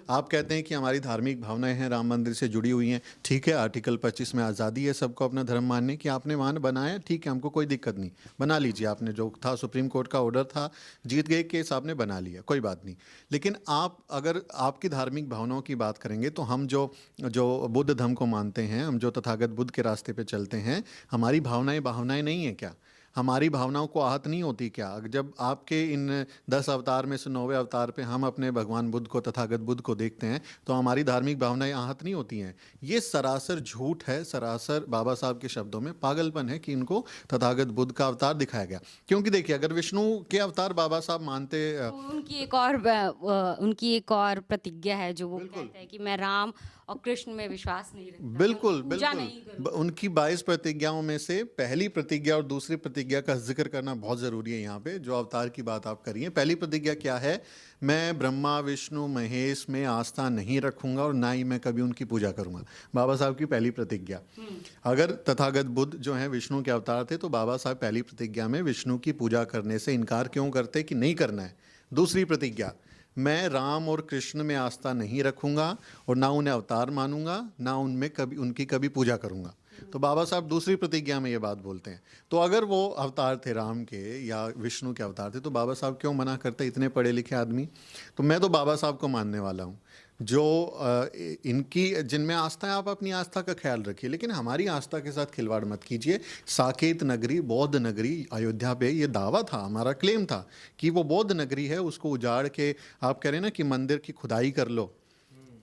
आप कहते हैं कि हमारी धार्मिक भावनाएं हैं, राम मंदिर से जुड़ी हुई हैं, ठीक है। आर्टिकल 25 में आज़ादी है सबको अपना धर्म मानने की, आपने बनाया, ठीक है, हमको कोई दिक्कत नहीं, बना लीजिए। आपने जो था, सुप्रीम कोर्ट का ऑर्डर था, जीत गए केस, आपने बना लिया, कोई बात नहीं। लेकिन आप अगर आपकी धार्मिक भावनाओं की बात करेंगे तो हम जो बुद्ध धर्म को मानते हैं, हम जो तथागत बुद्ध के रास्ते पे चलते हैं, हमारी भावनाएं नहीं है क्या? हमारी भावनाओं को आहत नहीं होती क्या? जब आपके इन 10 अवतार में से 9वें अवतार पे हम अपने भगवान बुद्ध को, तथागत बुद्ध को देखते हैं तो हमारी धार्मिक भावनाएं आहत नहीं होती हैं? ये सरासर झूठ है, सरासर बाबा साहब के शब्दों में पागलपन है कि इनको तथागत बुद्ध का अवतार दिखाया गया। क्योंकि देखिए, अगर विष्णु के अवतार बाबा साहब मानते तो उनकी एक और प्रतिज्ञा है जो वो कहते हैं कि मैं राम और कृष्ण में विश्वास नहीं रखता, बिल्कुल पूजा नहीं करूंगा। उनकी 22 प्रतिज्ञाओं में से पहली प्रतिज्ञा और दूसरी प्रतिज्ञा का जिक्र करना बहुत ज़रूरी है यहाँ पे, जो अवतार की बात आप करिए। पहली प्रतिज्ञा क्या है? मैं ब्रह्मा विष्णु महेश में आस्था नहीं रखूंगा और ना ही मैं कभी उनकी पूजा करूंगा। बाबा साहब की पहली प्रतिज्ञा। अगर तथागत बुद्ध जो हैं विष्णु के अवतार थे तो बाबा साहब पहली प्रतिज्ञा में विष्णु की पूजा करने से इनकार क्यों करते कि नहीं करना है? दूसरी प्रतिज्ञा, मैं राम और कृष्ण में आस्था नहीं रखूंगा और ना उन्हें अवतार मानूंगा, ना उनकी कभी पूजा करूंगा। तो बाबा साहब दूसरी प्रतिज्ञा में ये बात बोलते हैं। तो अगर वो अवतार थे राम के या विष्णु के अवतार थे तो बाबा साहब क्यों मना करते, इतने पढ़े लिखे आदमी? तो मैं तो बाबा साहब को मानने वाला हूँ, जो इनकी जिनमें आस्था है, आप अपनी आस्था का ख्याल रखिए, लेकिन हमारी आस्था के साथ खिलवाड़ मत कीजिए। साकेत नगरी, बौद्ध नगरी अयोध्या पे ये दावा था, हमारा क्लेम था कि वो बौद्ध नगरी है, उसको उजाड़ के आप कह रहे हैं ना कि मंदिर की खुदाई कर लो,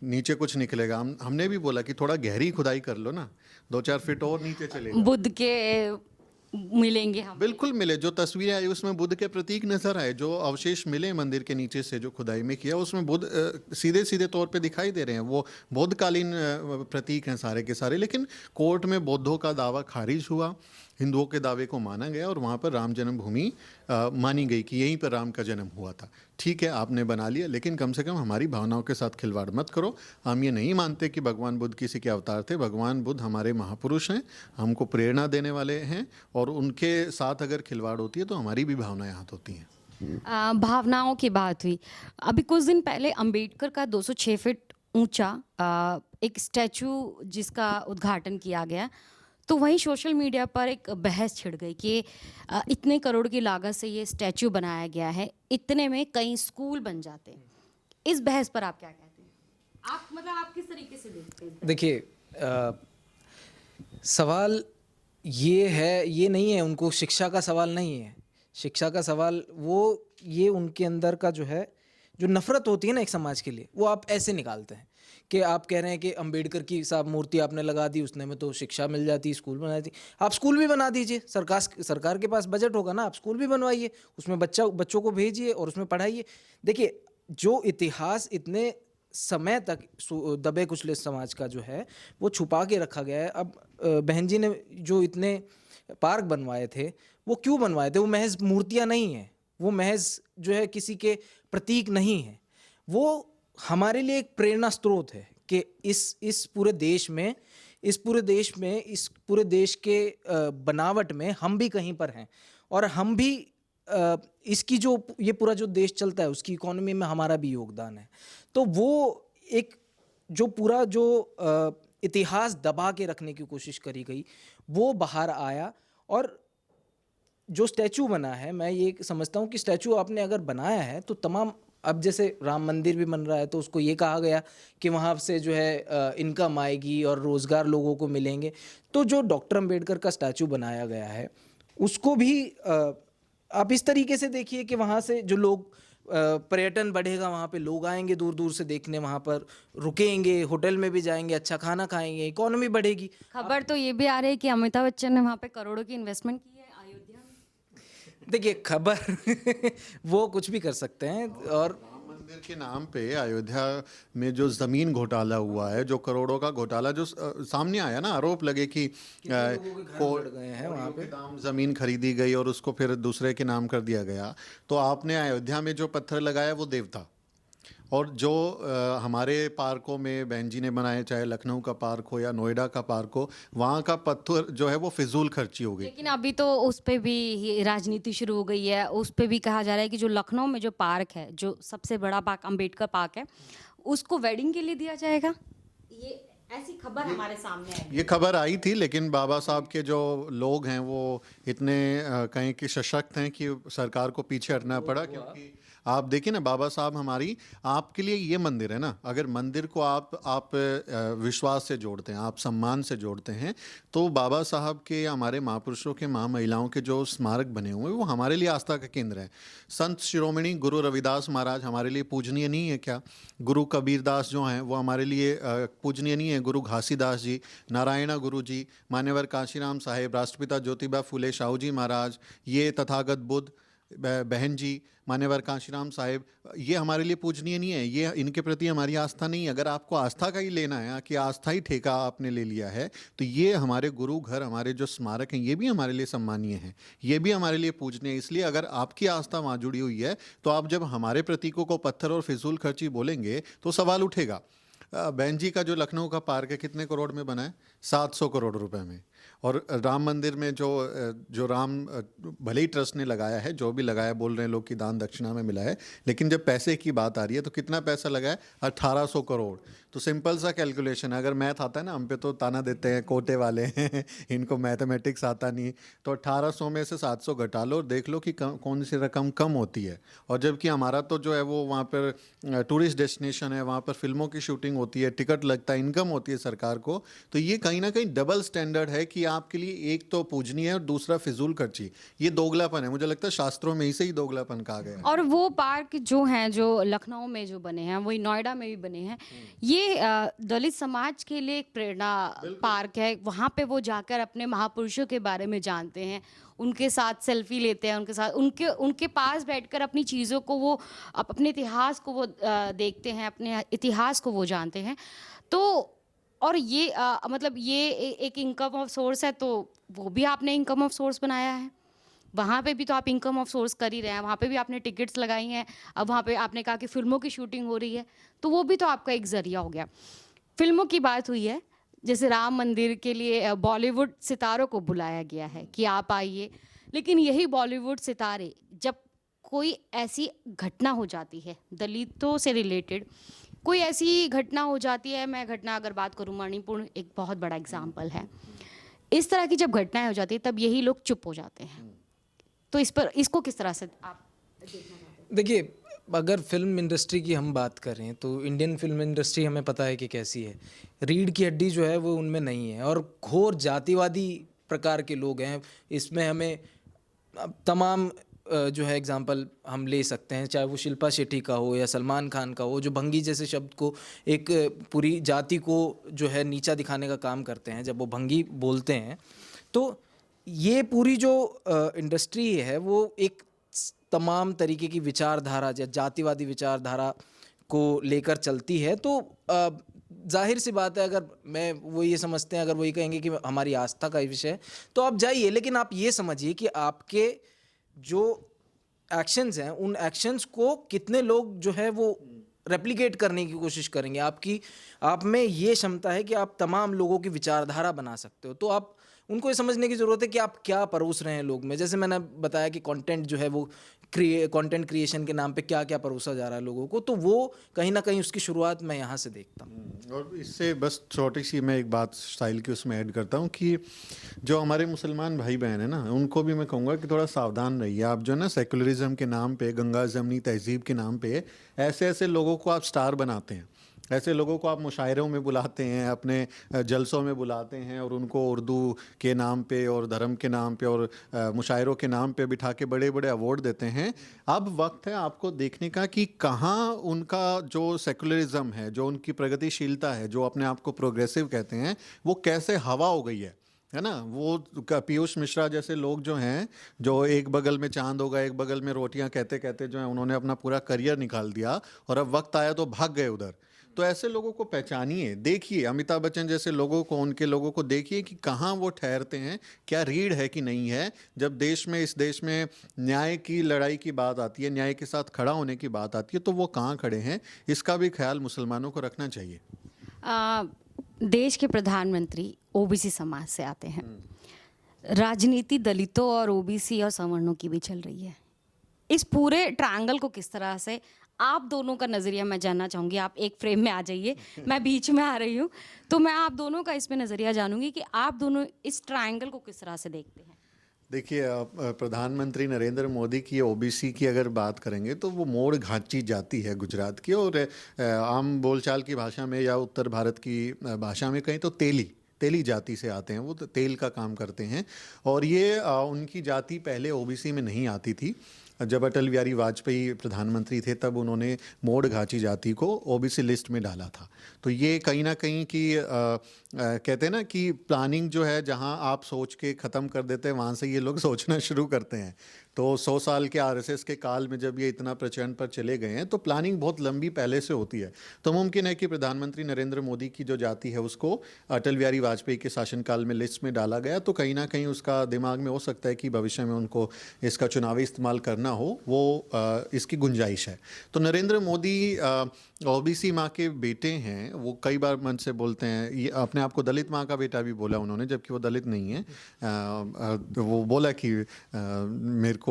नीचे कुछ निकलेगा। हमने भी बोला कि थोड़ा गहरी खुदाई कर लो ना, 2-4 फीट और नीचे चलेगा, बुद्ध के मिलेंगे हम। बिल्कुल मिले। जो तस्वीरें आई उसमें बुद्ध के प्रतीक नजर आए, जो अवशेष मिले मंदिर के नीचे से जो खुदाई में किया, उसमें बुद्ध सीधे सीधे तौर पे दिखाई दे रहे हैं। वो बौद्धकालीन प्रतीक हैं सारे के सारे। लेकिन कोर्ट में बौद्धों का दावा खारिज हुआ, हिंदुओं के दावे को माना गया और वहाँ पर राम जन्मभूमि मानी गई कि यहीं पर राम का जन्म हुआ था। ठीक है, आपने बना लिया, लेकिन कम से कम हमारी भावनाओं के साथ खिलवाड़ मत करो। हम ये नहीं मानते कि भगवान बुद्ध किसी के अवतार थे। भगवान बुद्ध हमारे महापुरुष हैं, हमको प्रेरणा देने वाले हैं, और उनके साथ अगर खिलवाड़ होती है तो हमारी भी भावनाएं आहत होती हैं। भावनाओं की बात हुई, अभी कुछ दिन पहले अंबेडकर का 206 फीट ऊंचा एक स्टैचू जिसका उद्घाटन किया गया, तो वहीं सोशल मीडिया पर एक बहस छिड़ गई कि इतने करोड़ की लागत से ये स्टैचू बनाया गया है, इतने में कई स्कूल बन जाते हैं। इस बहस पर आप क्या कहते हैं? आप किस तरीके से देखते हैं? देखिए, सवाल ये है, ये नहीं है, उनको शिक्षा का सवाल नहीं है। शिक्षा का सवाल ये उनके अंदर का जो है, जो नफरत होती है ना एक समाज के लिए, वो आप ऐसे निकालते हैं कि आप कह रहे हैं कि अंबेडकर की साहब मूर्ति आपने लगा दी, उसने में तो शिक्षा मिल जाती, स्कूल बना दी। आप स्कूल भी बना दीजिए, सरकार के पास बजट होगा ना, आप स्कूल भी बनवाइए, उसमें बच्चों को भेजिए और उसमें पढ़ाइए। देखिए, जो इतिहास इतने समय तक दबे कुचले समाज का जो है वो छुपा के रखा गया है। अब बहन जी ने जो इतने पार्क बनवाए थे, वो क्यों बनवाए थे? वो महज मूर्तियाँ नहीं हैं, वो महज जो है किसी के प्रतीक नहीं है, वो हमारे लिए एक प्रेरणा स्रोत है कि इस पूरे देश में, इस पूरे देश के बनावट में हम भी कहीं पर हैं, और हम भी इसकी जो ये पूरा जो देश चलता है उसकी इकोनॉमी में हमारा भी योगदान है। तो वो एक जो पूरा जो इतिहास दबा के रखने की कोशिश करी गई वो बाहर आया, और जो स्टैचू बना है, मैं ये समझता हूँ कि स्टैचू आपने अगर बनाया है तो तमाम, अब जैसे राम मंदिर भी बन रहा है तो उसको ये कहा गया कि वहाँ से जो है इनकम आएगी और रोज़गार लोगों को मिलेंगे। तो जो डॉक्टर अंबेडकर का स्टैचू बनाया गया है उसको भी आप इस तरीके से देखिए कि वहाँ से जो लोग पर्यटन बढ़ेगा, वहाँ पे लोग आएंगे दूर दूर से देखने, वहाँ पर रुकेंगे, होटल में भी जाएंगे, अच्छा खाना खाएंगे, इकोनॉमी बढ़ेगी। खबर तो ये भी आ रही है कि अमिताभ बच्चन ने वहाँ पे करोड़ों की इन्वेस्टमेंट की है अयोध्या में। देखिए खबर वो कुछ भी कर सकते हैं। और राम मंदिर के नाम पे अयोध्या में जो जमीन घोटाला हुआ है, जो करोड़ों का घोटाला जो सामने आया ना, आरोप लगे कि गए हैं वहाँ पे, दाम जमीन खरीदी गई और उसको फिर दूसरे के नाम कर दिया गया। तो आपने अयोध्या में जो पत्थर लगाया वो देवता, और जो हमारे पार्कों में बहन जी ने बनाए, चाहे लखनऊ का पार्क हो या नोएडा का पार्क हो, वहाँ का पत्थर जो है वो फिजूल खर्ची हो गई। लेकिन अभी तो उस पे भी ये राजनीति शुरू हो गई है। उस पे भी कहा जा रहा है कि जो लखनऊ में जो पार्क है, जो सबसे बड़ा पार्क अम्बेडकर पार्क है, उसको वेडिंग के लिए दिया जाएगा। ये ऐसी खबर हमारे सामने आई। ये खबर आई थी, लेकिन बाबा साहब के जो लोग हैं वो इतने कहें कि सशक्त हैं कि सरकार को पीछे हटना पड़ा। क्योंकि आप देखिए ना, बाबा साहब हमारी, आपके लिए ये मंदिर है ना, अगर मंदिर को आप विश्वास से जोड़ते हैं, आप सम्मान से जोड़ते हैं, तो बाबा साहब के, हमारे महापुरुषों के, महामहिलाओं के जो स्मारक बने हुए हैं वो हमारे लिए आस्था का केंद्र है। संत शिरोमणि गुरु रविदास महाराज हमारे लिए पूजनीय नहीं है क्या? गुरु कबीरदास जो हैं वो हमारे लिए पूजनीय नहीं है? गुरु घासीदास जी, नारायणा गुरु जी, मान्यवर काशीराम साहेब, राष्ट्रपिता ज्योतिबा फूले शाहू जी महाराज, ये तथागत बुद्ध, बहन जी, मान्यवर काशीराम साहेब, ये हमारे लिए पूजनीय नहीं है? ये इनके प्रति हमारी आस्था नहीं है? अगर आपको आस्था का ही लेना है कि आस्था ही ठेका आपने ले लिया है, तो ये हमारे गुरु घर, हमारे जो स्मारक हैं, ये भी हमारे लिए सम्मानीय हैं, ये भी हमारे लिए पूजनीय है। इसलिए अगर आपकी आस्था वहाँ जुड़ी हुई है, तो आप जब हमारे प्रतीकों को पत्थर और फिजूल खर्ची बोलेंगे तो सवाल उठेगा। बहन जी का जो लखनऊ का पार्क है कितने करोड़ में बना है? 700 करोड़ रुपए में। और राम मंदिर में जो राम भले ही ट्रस्ट ने लगाया है, जो भी लगाया, बोल रहे हैं लोग कि दान दक्षिणा में मिला है, लेकिन जब पैसे की बात आ रही है तो कितना पैसा लगा है? 1800 करोड़। तो सिंपल सा कैलकुलेशन है, अगर मैथ आता है ना, हम पे तो ताना देते हैं कोटे वाले हैं इनको मैथमेटिक्स आता नहीं, तो 1800 में से 700 घटा लो और देख लो कि कौन सी रकम कम होती है। और जबकि हमारा तो जो है वो वहाँ पर टूरिस्ट डेस्टिनेशन है, वहाँ पर फिल्मों की शूटिंग होती है, टिकट लगता है, इनकम होती है सरकार को। तो ये कहीं ना कहीं डबल स्टैंडर्ड है कि आपके लिए एक तो पूजनीय है और दूसरा फिजूल खर्ची। ये दोगलापन है, मुझे लगता है शास्त्रों में इसे ही दोगलापन कहा गया है। और वो पार्क जो हैं, जो लखनऊ में जो बने हैं, वही नोएडा में भी बने हैं, ये दलित समाज के लिए एक प्रेरणा पार्क है। वहाँ पे वो जाकर अपने महापुरुषों के बारे में जानते हैं, उनके साथ सेल्फी लेते हैं, उनके साथ उनके पास बैठकर अपनी चीज़ों को वो, अपने इतिहास को वो देखते हैं, अपने इतिहास को वो जानते हैं। तो और ये मतलब ये एक इनकम ऑफ सोर्स है, तो वो भी आपने इनकम ऑफ सोर्स बनाया है। वहाँ पे भी तो आप इनकम ऑफ सोर्स कर ही रहे हैं, वहाँ पे भी आपने टिकट्स लगाई हैं, अब वहाँ पे आपने कहा कि फिल्मों की शूटिंग हो रही है, तो वो भी तो आपका एक ज़रिया हो गया। फिल्मों की बात हुई है, जैसे राम मंदिर के लिए बॉलीवुड सितारों को बुलाया गया है कि आप आइए, लेकिन यही बॉलीवुड सितारे, जब कोई ऐसी घटना हो जाती है दलितों से रिलेटेड, कोई ऐसी घटना हो जाती है, मैं घटना अगर बात करूँ, मणिपुर एक बहुत बड़ा एग्जाम्पल है, इस तरह की जब घटनाएं हो जाती है तब यही लोग चुप हो जाते हैं। तो इस पर, इसको किस तरह से आप देखना चाहते हैं? देखिए, अगर फिल्म इंडस्ट्री की हम बात करें तो इंडियन फिल्म इंडस्ट्री हमें पता है कि कैसी है। रीढ़ की हड्डी जो है वो उनमें नहीं है और घोर जातिवादी प्रकार के लोग हैं। इसमें हमें तमाम जो है एग्जांपल हम ले सकते हैं, चाहे वो शिल्पा शेट्टी का हो या सलमान खान का हो, जो भंगी जैसे शब्द को एक पूरी जाति को जो है नीचा दिखाने का काम करते हैं जब वो भंगी बोलते हैं। तो ये पूरी जो इंडस्ट्री है वो एक तमाम तरीके की विचारधारा, जातिवादी विचारधारा को लेकर चलती है। तो जाहिर सी बात है, अगर मैं वो ये समझते हैं, अगर वही कहेंगे कि हमारी आस्था का विषय है तो आप जाइए, लेकिन आप ये समझिए कि आपके जो एक्शंस हैं उन एक्शंस को कितने लोग जो है वो रेप्लिकेट करने की कोशिश करेंगे। आप में ये क्षमता है कि आप तमाम लोगों की विचारधारा बना सकते हो, तो आप उनको ये समझने की ज़रूरत है कि आप क्या परोस रहे हैं लोग में। जैसे मैंने बताया कि कंटेंट जो है वो कंटेंट क्रिएशन के नाम पे क्या क्या परोसा जा रहा है लोगों को, तो वो कहीं ना कहीं उसकी शुरुआत मैं यहाँ से देखता हूँ। और इससे बस छोटी सी मैं एक बात स्टाइल की उसमें ऐड करता हूँ कि जो हमारे मुसलमान भाई बहन है ना, उनको भी मैं कहूँगा कि थोड़ा सावधान रहिए। आप जो है ना सेकुलरिज्म के नाम पे, गंगा जमनी तहजीब के नाम पे ऐसे ऐसे लोगों को आप स्टार बनाते हैं, ऐसे लोगों को आप मुशायरों में बुलाते हैं, अपने जलसों में बुलाते हैं और उनको उर्दू के नाम पे और धर्म के नाम पे और मुशायरों के नाम पे बिठा के बड़े बड़े अवार्ड देते हैं। अब वक्त है आपको देखने का कि कहाँ उनका जो सेकुलरिज्म है, जो उनकी प्रगतिशीलता है, जो अपने आप को प्रोग्रेसिव कहते हैं, वो कैसे हवा हो गई है ना। वो पीयूष मिश्रा जैसे लोग जो हैं, जो एक बगल में चांद होगा एक बगल में रोटियां कहते कहते जो है उन्होंने अपना पूरा करियर निकाल दिया और अब वक्त आया तो भाग गए उधर। तो ऐसे लोगों को पहचानिए, देखिए अमिताभ बच्चन जैसे लोगों को, उनके लोगों को देखिए कि कहाँ वो ठहरते हैं, क्या रीढ़ है कि नहीं है। जब देश में, इस देश में न्याय की लड़ाई की बात आती है, न्याय के साथ खड़ा होने की बात आती है, तो वो कहाँ खड़े हैं, इसका भी ख्याल मुसलमानों को रखना चाहिए। देश के प्रधानमंत्री ओबीसी समाज से आते हैं। राजनीति दलितों और ओबीसी और सवर्णों की भी चल रही है। इस पूरे ट्रायंगल को किस तरह से, आप दोनों का नज़रिया मैं जानना चाहूँगी। आप एक फ्रेम में आ जाइए, मैं बीच में आ रही हूँ, तो मैं आप दोनों का इसमें नज़रिया जानूंगी कि आप दोनों इस ट्रायंगल को किस तरह से देखते हैं। देखिए, प्रधानमंत्री नरेंद्र मोदी की ओबीसी की अगर बात करेंगे तो वो मोड़ घांची जाती है गुजरात की, और आम बोलचाल की भाषा में या उत्तर भारत की भाषा में कहीं तो तेली जाति से आते हैं, वो तो तेल का काम करते हैं। और ये उनकी जाति पहले ओबीसी में नहीं आती थी। जब अटल बिहारी वाजपेयी प्रधानमंत्री थे तब उन्होंने मोड़ घाची जाति को ओबीसी लिस्ट में डाला था। तो ये कहीं ना कहीं की कहते हैं ना कि प्लानिंग जो है, जहां आप सोच के ख़त्म कर देते हैं वहां से ये लोग सोचना शुरू करते हैं। तो 100 साल के आरएसएस के काल में जब ये इतना प्रचलन पर चले गए हैं तो प्लानिंग बहुत लंबी पहले से होती है। तो मुमकिन है कि प्रधानमंत्री नरेंद्र मोदी की जो जाति है उसको अटल बिहारी वाजपेयी के शासनकाल में लिस्ट में डाला गया, तो कहीं ना कहीं उसका दिमाग में हो सकता है कि भविष्य में उनको इसका चुनावी इस्तेमाल करना हो, वो इसकी गुंजाइश है। तो नरेंद्र मोदी ओबीसी माँ के बेटे हैं। वो कई बार मन से बोलते हैं, ये अपने आप को दलित माँ का बेटा भी बोला उन्होंने, जबकि वो दलित नहीं है। वो बोला कि मेरे को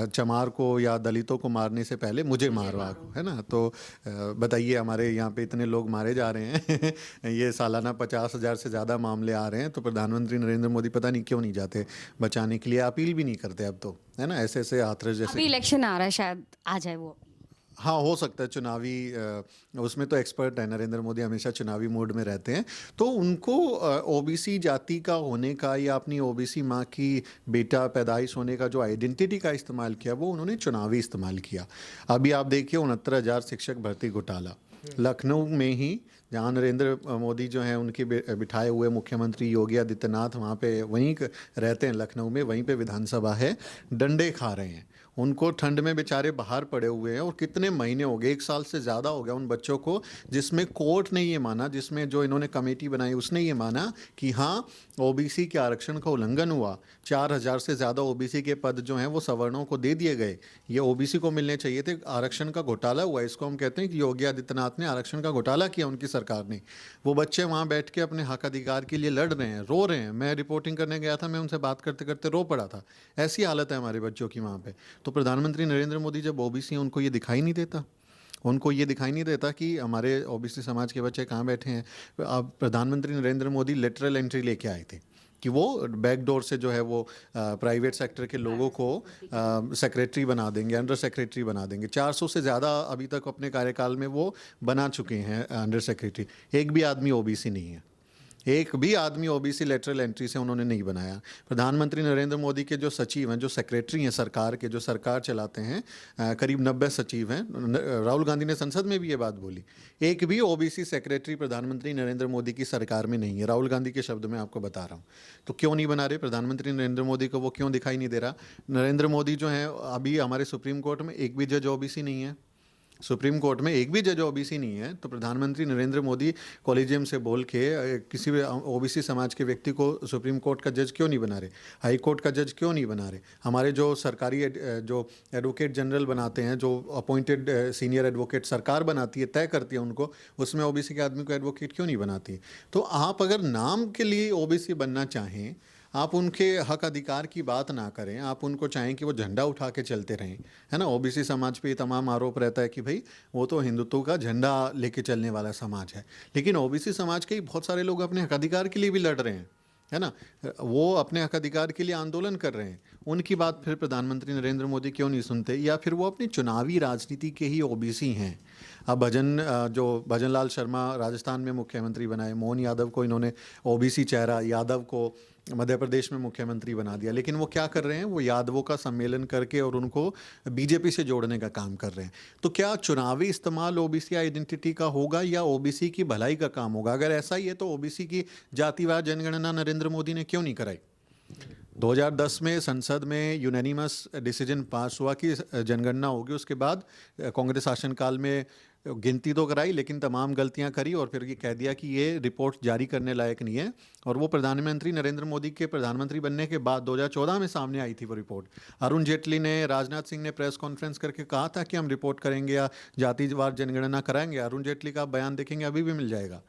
चमार को या दलितों को मारने से पहले मुझे मारवा, है ना। तो बताइए, हमारे यहाँ पे इतने लोग मारे जा रहे हैं ये सालाना 50,000 से ज़्यादा मामले आ रहे हैं, तो प्रधानमंत्री नरेंद्र मोदी पता नहीं क्यों नहीं जाते बचाने के लिए, अपील भी नहीं करते अब तो, है ना। ऐसे ऐसे हाथरस जैसे अभी इलेक्शन आ रहा है, शायद आ जाए वो। हाँ, हो सकता है चुनावी, उसमें तो एक्सपर्ट है नरेंद्र मोदी, हमेशा चुनावी मोड में रहते हैं। तो उनको ओबीसी जाति का होने का या अपनी ओबीसी माँ की बेटा पैदाइश होने का जो आइडेंटिटी का इस्तेमाल किया, वो उन्होंने चुनावी इस्तेमाल किया। अभी आप देखिए 69,000 शिक्षक भर्ती घोटाला लखनऊ में ही, जहाँ नरेंद्र मोदी जो हैं उनके बिठाए हुए मुख्यमंत्री योगी आदित्यनाथ वहाँ पे वहीं रहते हैं लखनऊ में, वहीं पे विधानसभा है, डंडे खा रहे हैं। उनको ठंड में बेचारे बाहर पड़े हुए हैं, और कितने महीने हो गए, 1 साल से ज़्यादा हो गया उन बच्चों को, जिसमें कोर्ट ने ये माना, जिसमें जो इन्होंने कमेटी बनाई उसने ये माना कि हाँ, ओबीसी के आरक्षण का उल्लंघन हुआ। 4,000 से ज़्यादा ओबीसी के पद जो हैं वो सवर्णों को दे दिए गए, ये ओबीसी को मिलने चाहिए थे। आरक्षण का घोटाला हुआ, इसको हम कहते हैं कि योगी आदित्यनाथ ने आरक्षण का घोटाला किया, उनकी सरकार ने। वो बच्चे वहाँ बैठ के अपने हक अधिकार के लिए लड़ रहे हैं, रो रहे हैं। मैं रिपोर्टिंग करने गया था, मैं उनसे बात करते करते रो पड़ा था। ऐसी हालत है हमारे बच्चों की वहाँ पर। तो प्रधानमंत्री नरेंद्र मोदी जब ओबीसी हैं, उनको ये दिखाई नहीं देता, उनको ये दिखाई नहीं देता कि हमारे ओबीसी समाज के बच्चे कहाँ बैठे हैं। अब प्रधानमंत्री नरेंद्र मोदी लेटरल एंट्री लेके आए थे कि वो बैकडोर से जो है वो प्राइवेट सेक्टर के लोगों को सेक्रेटरी बना देंगे, अंडर सेक्रेटरी बना देंगे। 400 से ज़्यादा अभी तक अपने कार्यकाल में वो बना चुके हैं अंडर सेक्रेटरी। एक भी आदमी ओबीसी नहीं है, एक भी आदमी ओबीसी लेटरल एंट्री से उन्होंने नहीं बनाया। प्रधानमंत्री नरेंद्र मोदी के जो सचिव हैं, जो सेक्रेटरी हैं सरकार के, जो सरकार चलाते हैं, करीब 90 सचिव हैं। राहुल गांधी ने संसद में भी ये बात बोली, एक भी ओबीसी सेक्रेटरी प्रधानमंत्री नरेंद्र मोदी की सरकार में नहीं है। राहुल गांधी के शब्द में आपको बता रहा हूँ। तो क्यों नहीं बना रहे प्रधानमंत्री नरेंद्र मोदी को, वो क्यों दिखाई नहीं दे रहा। नरेंद्र मोदी जो हैं, अभी हमारे सुप्रीम कोर्ट में एक भी जज ओबीसी नहीं है, सुप्रीम कोर्ट में एक भी जज ओबीसी नहीं है। तो प्रधानमंत्री नरेंद्र मोदी कॉलेजियम से बोल के किसी भी ओबीसी समाज के व्यक्ति को सुप्रीम कोर्ट का जज क्यों नहीं बना रहे, हाई कोर्ट का जज क्यों नहीं बना रहे। हमारे जो सरकारी जो एडवोकेट जनरल बनाते हैं, जो अपॉइंटेड सीनियर एडवोकेट सरकार बनाती है, तय करती है उनको, उसमें ओबीसी के आदमी को एडवोकेट क्यों नहीं बनाती। तो आप अगर नाम के लिए ओबीसी बनना चाहें, आप उनके हक अधिकार की बात ना करें, आप उनको चाहें कि वो झंडा उठा के चलते रहें, है ना। ओबीसी समाज पे ये तमाम आरोप रहता है कि भाई वो तो हिंदुत्व का झंडा लेके चलने वाला समाज है, लेकिन ओबीसी समाज के ही बहुत सारे लोग अपने हक अधिकार के लिए भी लड़ रहे हैं, है ना। वो अपने हक अधिकार के लिए आंदोलन कर रहे हैं, उनकी बात फिर प्रधानमंत्री नरेंद्र मोदी क्यों नहीं सुनते, या फिर वो अपनी चुनावी राजनीति के ही ओबीसी हैं। अब भजन लाल शर्मा राजस्थान में मुख्यमंत्री बनाए, मोहन यादव को इन्होंने ओबीसी चेहरा यादव को मध्य प्रदेश में मुख्यमंत्री बना दिया, लेकिन वो क्या कर रहे हैं, वो यादवों का सम्मेलन करके और उनको बीजेपी से जोड़ने का काम कर रहे हैं। तो क्या चुनावी इस्तेमाल ओबीसी आइडेंटिटी का होगा या ओबीसी की भलाई का काम होगा? अगर ऐसा ही है तो ओबीसी की जातिवार जनगणना नरेंद्र मोदी ने क्यों नहीं कराई? 2010 में संसद में यूनानिमस डिसीजन पास हुआ कि जनगणना होगी, उसके बाद कांग्रेस शासनकाल में गिनती तो कराई लेकिन तमाम गलतियां करी और फिर ये कह दिया कि ये रिपोर्ट जारी करने लायक नहीं है। और वो प्रधानमंत्री नरेंद्र मोदी के प्रधानमंत्री बनने के बाद 2014 में सामने आई थी वो रिपोर्ट। अरुण जेटली ने, राजनाथ सिंह ने प्रेस कॉन्फ्रेंस करके कहा था कि हम रिपोर्ट करेंगे या जातिवार जनगणना कराएंगे। अरुण जेटली का बयान देखेंगे, अभी भी मिल जाएगा।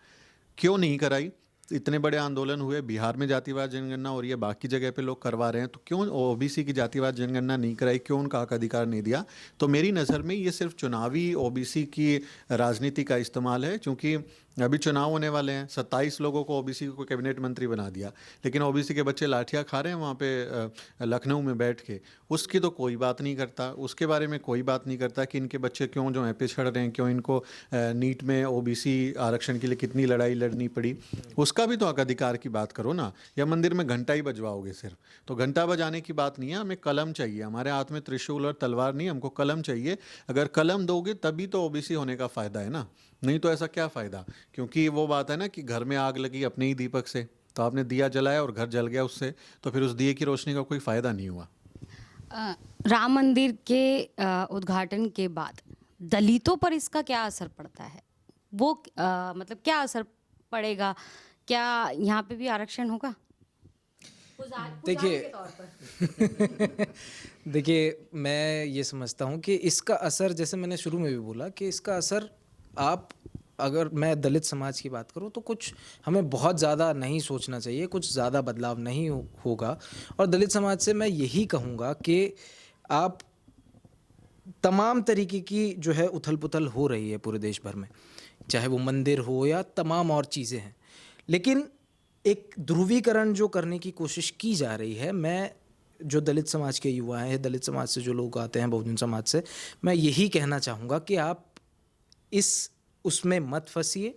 क्यों नहीं कराई? इतने बड़े आंदोलन हुए, बिहार में जातिवार जनगणना और ये बाकी जगह पे लोग करवा रहे हैं, तो क्यों ओबीसी की जातिवार जनगणना नहीं कराई? क्यों उनका हक अधिकार नहीं दिया? तो मेरी नज़र में ये सिर्फ चुनावी ओबीसी की राजनीति का इस्तेमाल है, क्योंकि अभी चुनाव होने वाले हैं। 27 लोगों को ओबीसी को कैबिनेट मंत्री बना दिया, लेकिन ओबीसी के बच्चे लाठियाँ खा रहे हैं वहाँ पे लखनऊ में बैठ के। उसकी तो कोई बात नहीं करता, उसके बारे में कोई बात नहीं करता कि इनके बच्चे क्यों जो है पिछड़ रहे हैं, क्यों इनको नीट में ओबीसी आरक्षण के लिए कितनी लड़ाई लड़नी पड़ी। उसका भी तो हक अधिकार की बात करो ना। या मंदिर में घंटा ही बजवाओगे सिर्फ, तो घंटा बजाने की बात नहीं है, हमें कलम चाहिए। हमारे हाथ में त्रिशूल और तलवार नहीं, हमको कलम चाहिए। अगर कलम दोगे तभी तो ओबीसी होने का फ़ायदा है ना, नहीं तो ऐसा क्या फ़ायदा? क्योंकि वो बात है ना कि घर में आग लगी अपने ही दीपक से, तो आपने दिया जलाया और घर जल गया उससे, तो फिर उस दिए की रोशनी का कोई फ़ायदा नहीं हुआ। राम मंदिर के उद्घाटन के बाद दलितों पर इसका क्या असर पड़ता है? वो मतलब क्या असर पड़ेगा? क्या यहाँ पे भी आरक्षण होगा? देखिए देखिए, मैं ये समझता हूँ कि इसका असर, जैसे मैंने शुरू में भी बोला कि इसका असर, आप अगर मैं दलित समाज की बात करूँ तो कुछ हमें बहुत ज़्यादा नहीं सोचना चाहिए, कुछ ज़्यादा बदलाव नहीं होगा। और दलित समाज से मैं यही कहूँगा कि आप तमाम तरीके की जो है उथल पुथल हो रही है पूरे देश भर में, चाहे वो मंदिर हो या तमाम और चीज़ें हैं, लेकिन एक ध्रुवीकरण जो करने की कोशिश की जा रही है, मैं जो दलित समाज के युवा हैं, दलित समाज से जो लोग आते हैं, बहुजन समाज से, मैं यही कहना चाहूँगा कि आप उसमें मत फंसिए।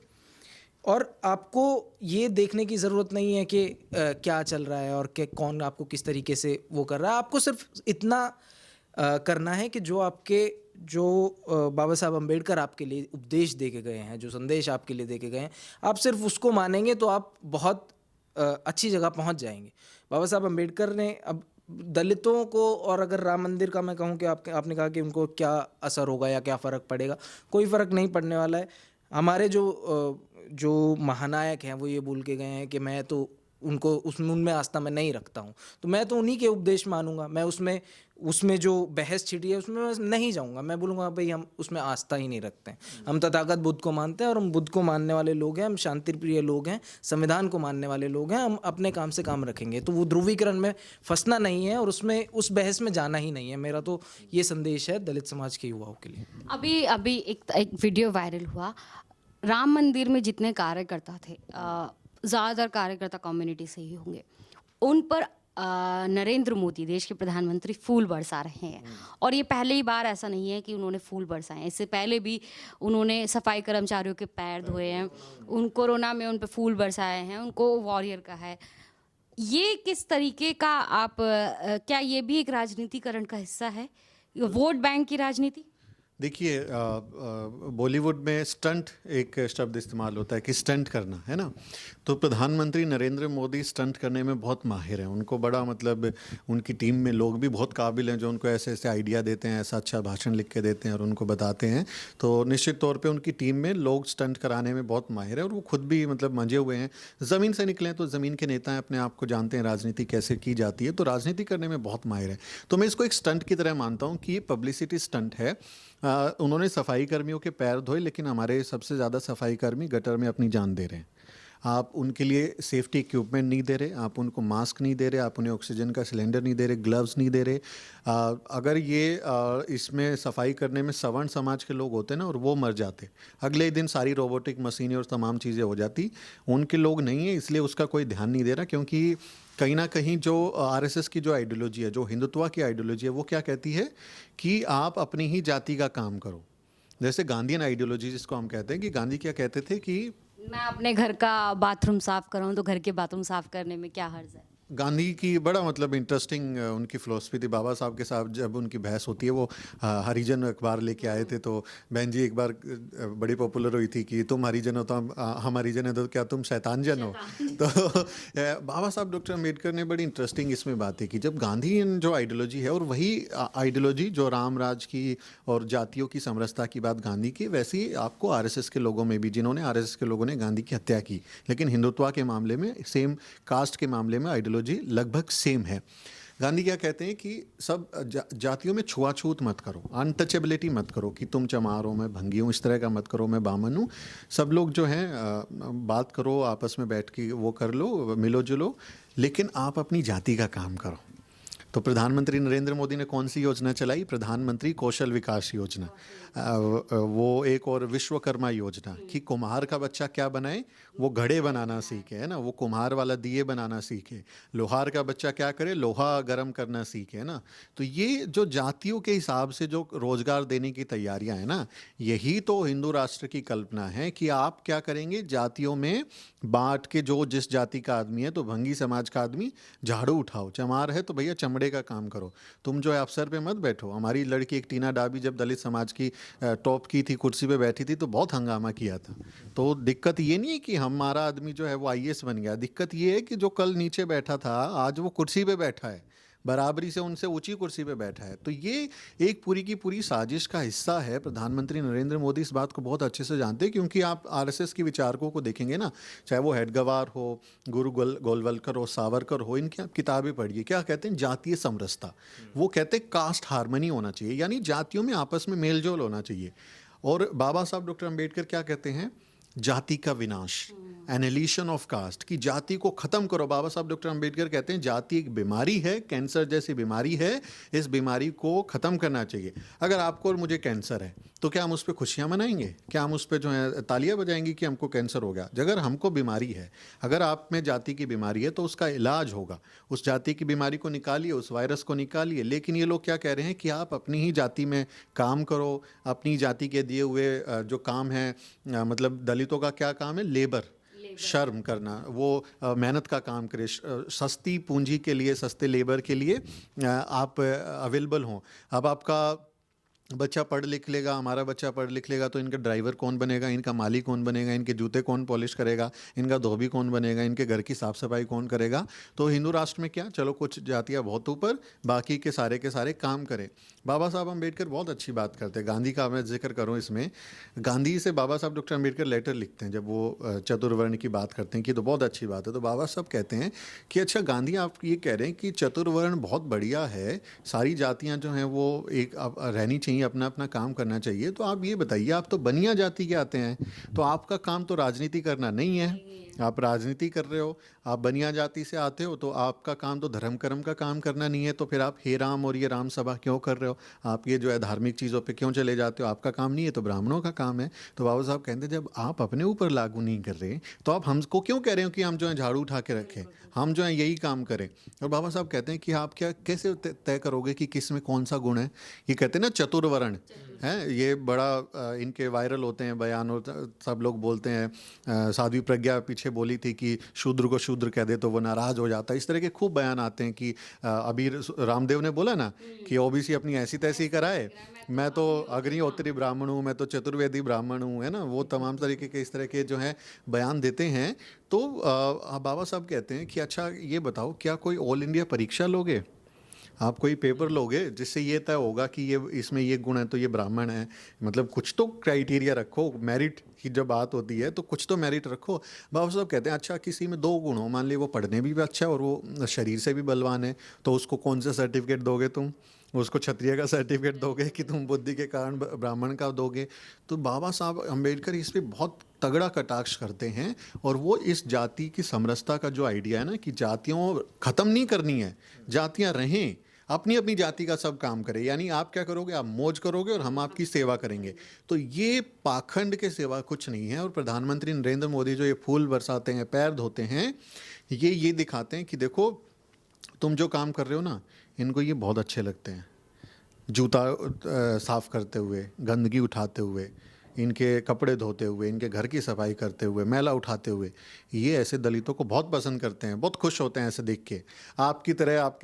और आपको ये देखने की ज़रूरत नहीं है कि क्या चल रहा है और कि कौन आपको किस तरीके से वो कर रहा है। आपको सिर्फ इतना करना है कि जो बाबा साहब अम्बेडकर आपके लिए उपदेश दे के गए हैं, जो संदेश आपके लिए दे के गए हैं, आप सिर्फ उसको मानेंगे तो आप बहुत अच्छी जगह पहुंच जाएंगे। बाबा साहब अम्बेडकर ने अब दलितों को, और अगर राम मंदिर का मैं कहूं कि आपने कहा कि उनको क्या असर होगा या क्या फ़र्क पड़ेगा, कोई फ़र्क नहीं पड़ने वाला है। हमारे जो महानायक हैं वो ये बोल के गए हैं कि मैं तो उनमें आस्था मैं नहीं रखता हूँ, तो मैं तो उन्हीं के उपदेश मानूंगा। मैं उसमें जो बहस छिड़ी है उसमें मैं नहीं जाऊँगा। मैं बोलूँगा भाई हम उसमें आस्था ही नहीं रखते हैं, हम तथागत बुद्ध को मानते हैं और हम बुद्ध को मानने वाले लोग हैं, हम शांति प्रिय लोग हैं, संविधान को मानने वाले लोग हैं, हम अपने काम से काम रखेंगे। तो वो ध्रुवीकरण में फंसना नहीं है और उस बहस में जाना ही नहीं है। मेरा तो ये संदेश है दलित समाज के युवाओं के लिए। अभी एक वीडियो वायरल हुआ, राम मंदिर में जितने कार्यकर्ता थे, ज़्यादातर कार्यकर्ता कम्युनिटी से ही होंगे, उन पर नरेंद्र मोदी देश के प्रधानमंत्री फूल बरसा रहे हैं। और ये पहली बार ऐसा नहीं है कि उन्होंने फूल बरसाए हैं, इससे पहले भी उन्होंने सफाई कर्मचारियों के पैर धोए हैं, कोरोना में उन पर फूल बरसाए हैं, उनको वॉरियर का है। ये किस तरीके का क्या ये भी एक राजनीतिकरण का हिस्सा है, वोट बैंक की राजनीति? देखिए, बॉलीवुड में स्टंट एक शब्द इस्तेमाल होता है कि स्टंट करना, है ना। तो प्रधानमंत्री नरेंद्र मोदी स्टंट करने में बहुत माहिर हैं। उनको बड़ा मतलब उनकी टीम में लोग भी बहुत काबिल हैं जो उनको ऐसे ऐसे आइडिया देते हैं, ऐसा अच्छा भाषण लिख के देते हैं और उनको बताते हैं। तो निश्चित तौर पे उनकी टीम में लोग स्टंट कराने में बहुत माहिर हैं और वो खुद भी मतलब मंजे हुए हैं, ज़मीन से निकले हैं, तो ज़मीन के नेता हैं, अपने आप को जानते हैं राजनीति कैसे की जाती है, तो राजनीति करने में बहुत माहिर है। तो मैं इसको एक स्टंट की तरह मानता हूँ कि ये पब्लिसिटी स्टंट है। उन्होंने सफाई कर्मियों के पैर धोए, लेकिन हमारे सबसे ज़्यादा सफाई कर्मी गटर में अपनी जान दे रहे हैं। आप उनके लिए सेफ्टी इक्विपमेंट नहीं दे रहे, आप उनको मास्क नहीं दे रहे, आप उन्हें ऑक्सीजन का सिलेंडर नहीं दे रहे, ग्लव्स नहीं दे रहे। अगर ये इसमें सफाई करने में सवर्ण समाज के लोग होते ना और वो मर जाते, अगले ही दिन सारी रोबोटिक मशीनें और तमाम चीज़ें हो जाती। उनके लोग नहीं है, इसलिए उसका कोई ध्यान नहीं दे रहा, क्योंकि कहीं ना कहीं जो आरएसएस की जो आइडियोलॉजी है, जो हिंदुत्व की आइडियोलॉजी है, वो क्या कहती है कि आप अपनी ही जाति का काम करो। जैसे गांधीयन आइडियोलॉजी जिसको हम कहते हैं, कि गांधी क्या कहते थे कि मैं अपने घर का बाथरूम साफ करूं तो घर के बाथरूम साफ करने में क्या हर्ज है। गांधी की बड़ा मतलब इंटरेस्टिंग उनकी फ़िलोसफी थी। बाबा साहब के साथ जब उनकी बहस होती है, वो हरिजन अखबार लेके आए थे, तो बहन जी एक बार बड़ी पॉपुलर हुई थी कि तुम हरिजन हो तो हम हरिजन है, तो क्या तुम शैतान जन हो। तो बाबा साहब डॉक्टर अम्बेडकर ने बड़ी इंटरेस्टिंग इसमें बात है कि जब गांधी जो आइडियोलॉजी है, और वही आइडियोलॉजी जो राम राज की और जातियों की समरसता की बात गांधी की, वैसे ही आपको आरएसएस के लोगों में भी, जिन्होंने आरएसएस के लोगों ने गांधी की हत्या की, लेकिन हिंदुत्व के मामले में सेम, कास्ट के मामले में आइडियोलॉजी लगभग सेम है। गांधी क्या कहते हैं कि सब जातियों में छुआछूत मत करो, अनटचेबिलिटी मत करो, कि तुम चमार हो मैं भंगी हूँ, इस तरह का मत करो, मैं बामन हूँ। सब लोग जो हैं बात करो, आपस में बैठ के वो कर लो, मिलो जुलो, लेकिन आप अपनी जाति का काम करो। तो प्रधानमंत्री नरेंद्र मोदी ने कौन सी योजना चलाई? प्रधानमंत्री कौशल विकास योजना। वो एक और विश्वकर्मा योजना, कि कुम्हार का बच्चा क्या बनाए? वो घड़े बनाना सीखे, है ना, वो कुम्हार वाला दिए बनाना सीखे। लोहार का बच्चा क्या करे? लोहा गर्म करना सीखे, है ना। तो ये जो जातियों के हिसाब से जो रोजगार देने की तैयारियां हैं ना, यही तो हिंदू राष्ट्र की कल्पना है, कि आप क्या करेंगे, जातियों में बांट के, जो जिस जाति का आदमी है, तो भंगी समाज का आदमी झाड़ू उठाओ, चमार है तो भैया चमड़े का काम करो, तुम जो है अफसर पे मत बैठो। हमारी लड़की एक टीना डाबी जब दलित समाज की टॉप की थी, कुर्सी पे बैठी थी, तो बहुत हंगामा किया था। तो दिक्कत ये नहीं है कि हमारा आदमी जो है वो आईएएस बन गया, दिक्कत ये है कि जो कल नीचे बैठा था आज वो कुर्सी पे बैठा है, बराबरी से उनसे ऊंची कुर्सी पे बैठा है। तो ये एक पूरी की पूरी साजिश का हिस्सा है। प्रधानमंत्री नरेंद्र मोदी इस बात को बहुत अच्छे से जानते हैं, क्योंकि आप आरएसएस की विचारकों को देखेंगे ना, चाहे वो हेडगवार हो, गुरु गोलवलकर हो, सावरकर हो, इनकी आप किताबें पढ़िए, क्या कहते हैं? जातीय समरसता। वो कहते हैं कास्ट हार्मनी होना चाहिए, यानी जातियों में आपस में मेल जोल होना चाहिए। और बाबा साहब डॉक्टर अम्बेडकर क्या कहते हैं? जाति का विनाश, एनिलिशन ऑफ कास्ट, की जाति को खत्म करो। बाबा साहब डॉक्टर अम्बेडकर कहते हैं जाति एक बीमारी है, कैंसर जैसी बीमारी है, इस बीमारी को खत्म करना चाहिए। अगर आपको और मुझे कैंसर है, तो क्या हम उस पर खुशियां मनाएंगे? क्या हम उस पर जो है तालियां बजाएंगे कि हमको कैंसर हो गया? अगर हमको बीमारी है, अगर आप में जाति की बीमारी है, तो उसका इलाज होगा, उस जाति की बीमारी को निकालिए, उस वायरस को निकालिए। लेकिन ये लोग क्या कह रहे हैं कि आप अपनी ही जाति में काम करो, अपनी जाति के दिए हुए जो काम है, मतलब दलितों का क्या काम है? लेबर, श्रम करना, वो मेहनत का काम करे, सस्ती पूंजी के लिए, सस्ते लेबर के लिए आप अवेलेबल हों। अब आपका बच्चा पढ़ लिख लेगा, हमारा बच्चा पढ़ लिख लेगा, तो इनका ड्राइवर कौन बनेगा, इनका मालिक कौन बनेगा, इनके जूते कौन पॉलिश करेगा, इनका धोबी कौन बनेगा, इनके घर की साफ सफाई कौन करेगा? तो हिंदू राष्ट्र में क्या, चलो कुछ जातियाँ बहुत ऊपर, बाकी के सारे काम करें। बाबा साहब अम्बेडकर बहुत अच्छी बात करते हैं। गांधी का मैं जिक्र करूँ इसमें, गांधी से बाबा साहब डॉक्टर अम्बेडकर लेटर लिखते हैं, जब वो चतुर्वर्ण की बात करते हैं कि तो बहुत अच्छी बात है, तो बाबा साहब कहते हैं कि अच्छा गांधी, आप ये कह रहे हैं कि चतुर्वर्ण बहुत बढ़िया है, सारी जातियाँ जो हैं वो एक रहनी चाहिए, अपना अपना काम करना चाहिए, तो आप ये बताइए, आप तो बनिया जाति के आते हैं, तो आपका काम तो राजनीति करना नहीं है, आप राजनीति कर रहे हो, आप बनिया जाति से आते हो, तो आपका काम तो धर्म कर्म का काम करना नहीं है, तो फिर आप हे राम और ये राम सभा क्यों कर रहे हो? आप ये जो है धार्मिक चीज़ों पे क्यों चले जाते हो? आपका काम नहीं है, तो ब्राह्मणों का काम है। तो बाबा साहब कहते हैं जब आप अपने ऊपर लागू नहीं कर रहे, तो आप हमको क्यों कह रहे हो कि हम जो है झाड़ू उठा के रखें, हम जो है यही काम करें? और बाबा साहब कहते हैं कि आप क्या कैसे तय करोगे कि किस में कौन सा गुण है? ये कहते हैं ना चतुर्वर्ण है, ये बड़ा इनके वायरल होते हैं बयान, और सब लोग बोलते हैं, साध्वी प्रज्ञा पीछे बोली थी कि शूद्र को शूद्र कह दे तो वो नाराज हो जाता है। इस तरह के खूब बयान आते हैं कि अभी रामदेव ने बोला ना कि ओबीसी अपनी ऐसी तैसी कराए, मैं तो अग्निहोत्री ब्राह्मण हूँ, मैं तो चतुर्वेदी ब्राह्मण हूँ, है ना, वो तमाम तरीके के इस तरह के जो है बयान देते हैं। तो बाबा साहब कहते हैं कि अच्छा ये बताओ, क्या कोई ऑल इंडिया परीक्षा लोगे? आप कोई पेपर लोगे जिससे ये तय होगा कि ये इसमें ये गुण है तो ये ब्राह्मण है? मतलब कुछ तो क्राइटेरिया रखो, मेरिट की जब बात होती है तो कुछ तो मेरिट रखो। बाबा साहब कहते हैं अच्छा किसी में दो गुण हो, मान ली वो पढ़ने भी अच्छा है और वो शरीर से भी बलवान है, तो उसको कौन सा सर्टिफिकेट दोगे तुम? उसको क्षत्रिय का सर्टिफिकेट दोगे कि तुम बुद्धि के कारण ब्राह्मण का दोगे? तो बाबा साहब अम्बेडकर इस पर बहुत तगड़ा कटाक्ष करते हैं। और वो इस जाति की समरसता का जो आइडिया है ना कि जातियों ख़त्म नहीं करनी है, जातियां रहें, अपनी अपनी जाति का सब काम करें, यानी आप क्या करोगे, आप मौज करोगे और हम आपकी सेवा करेंगे। तो ये पाखंड के सिवा कुछ नहीं है। और प्रधानमंत्री नरेंद्र मोदी जो ये फूल बरसाते हैं, पैर धोते हैं, ये दिखाते हैं कि देखो तुम जो काम कर रहे हो ना, इनको ये बहुत अच्छे लगते हैं। जूता साफ करते हुए, गंदगी उठाते हुए, इनके कपड़े धोते हुए, इनके घर की सफाई करते हुए, मैला उठाते हुए, ये ऐसे दलितों को बहुत पसंद करते हैं, बहुत खुश होते हैं ऐसे देख के। आपकी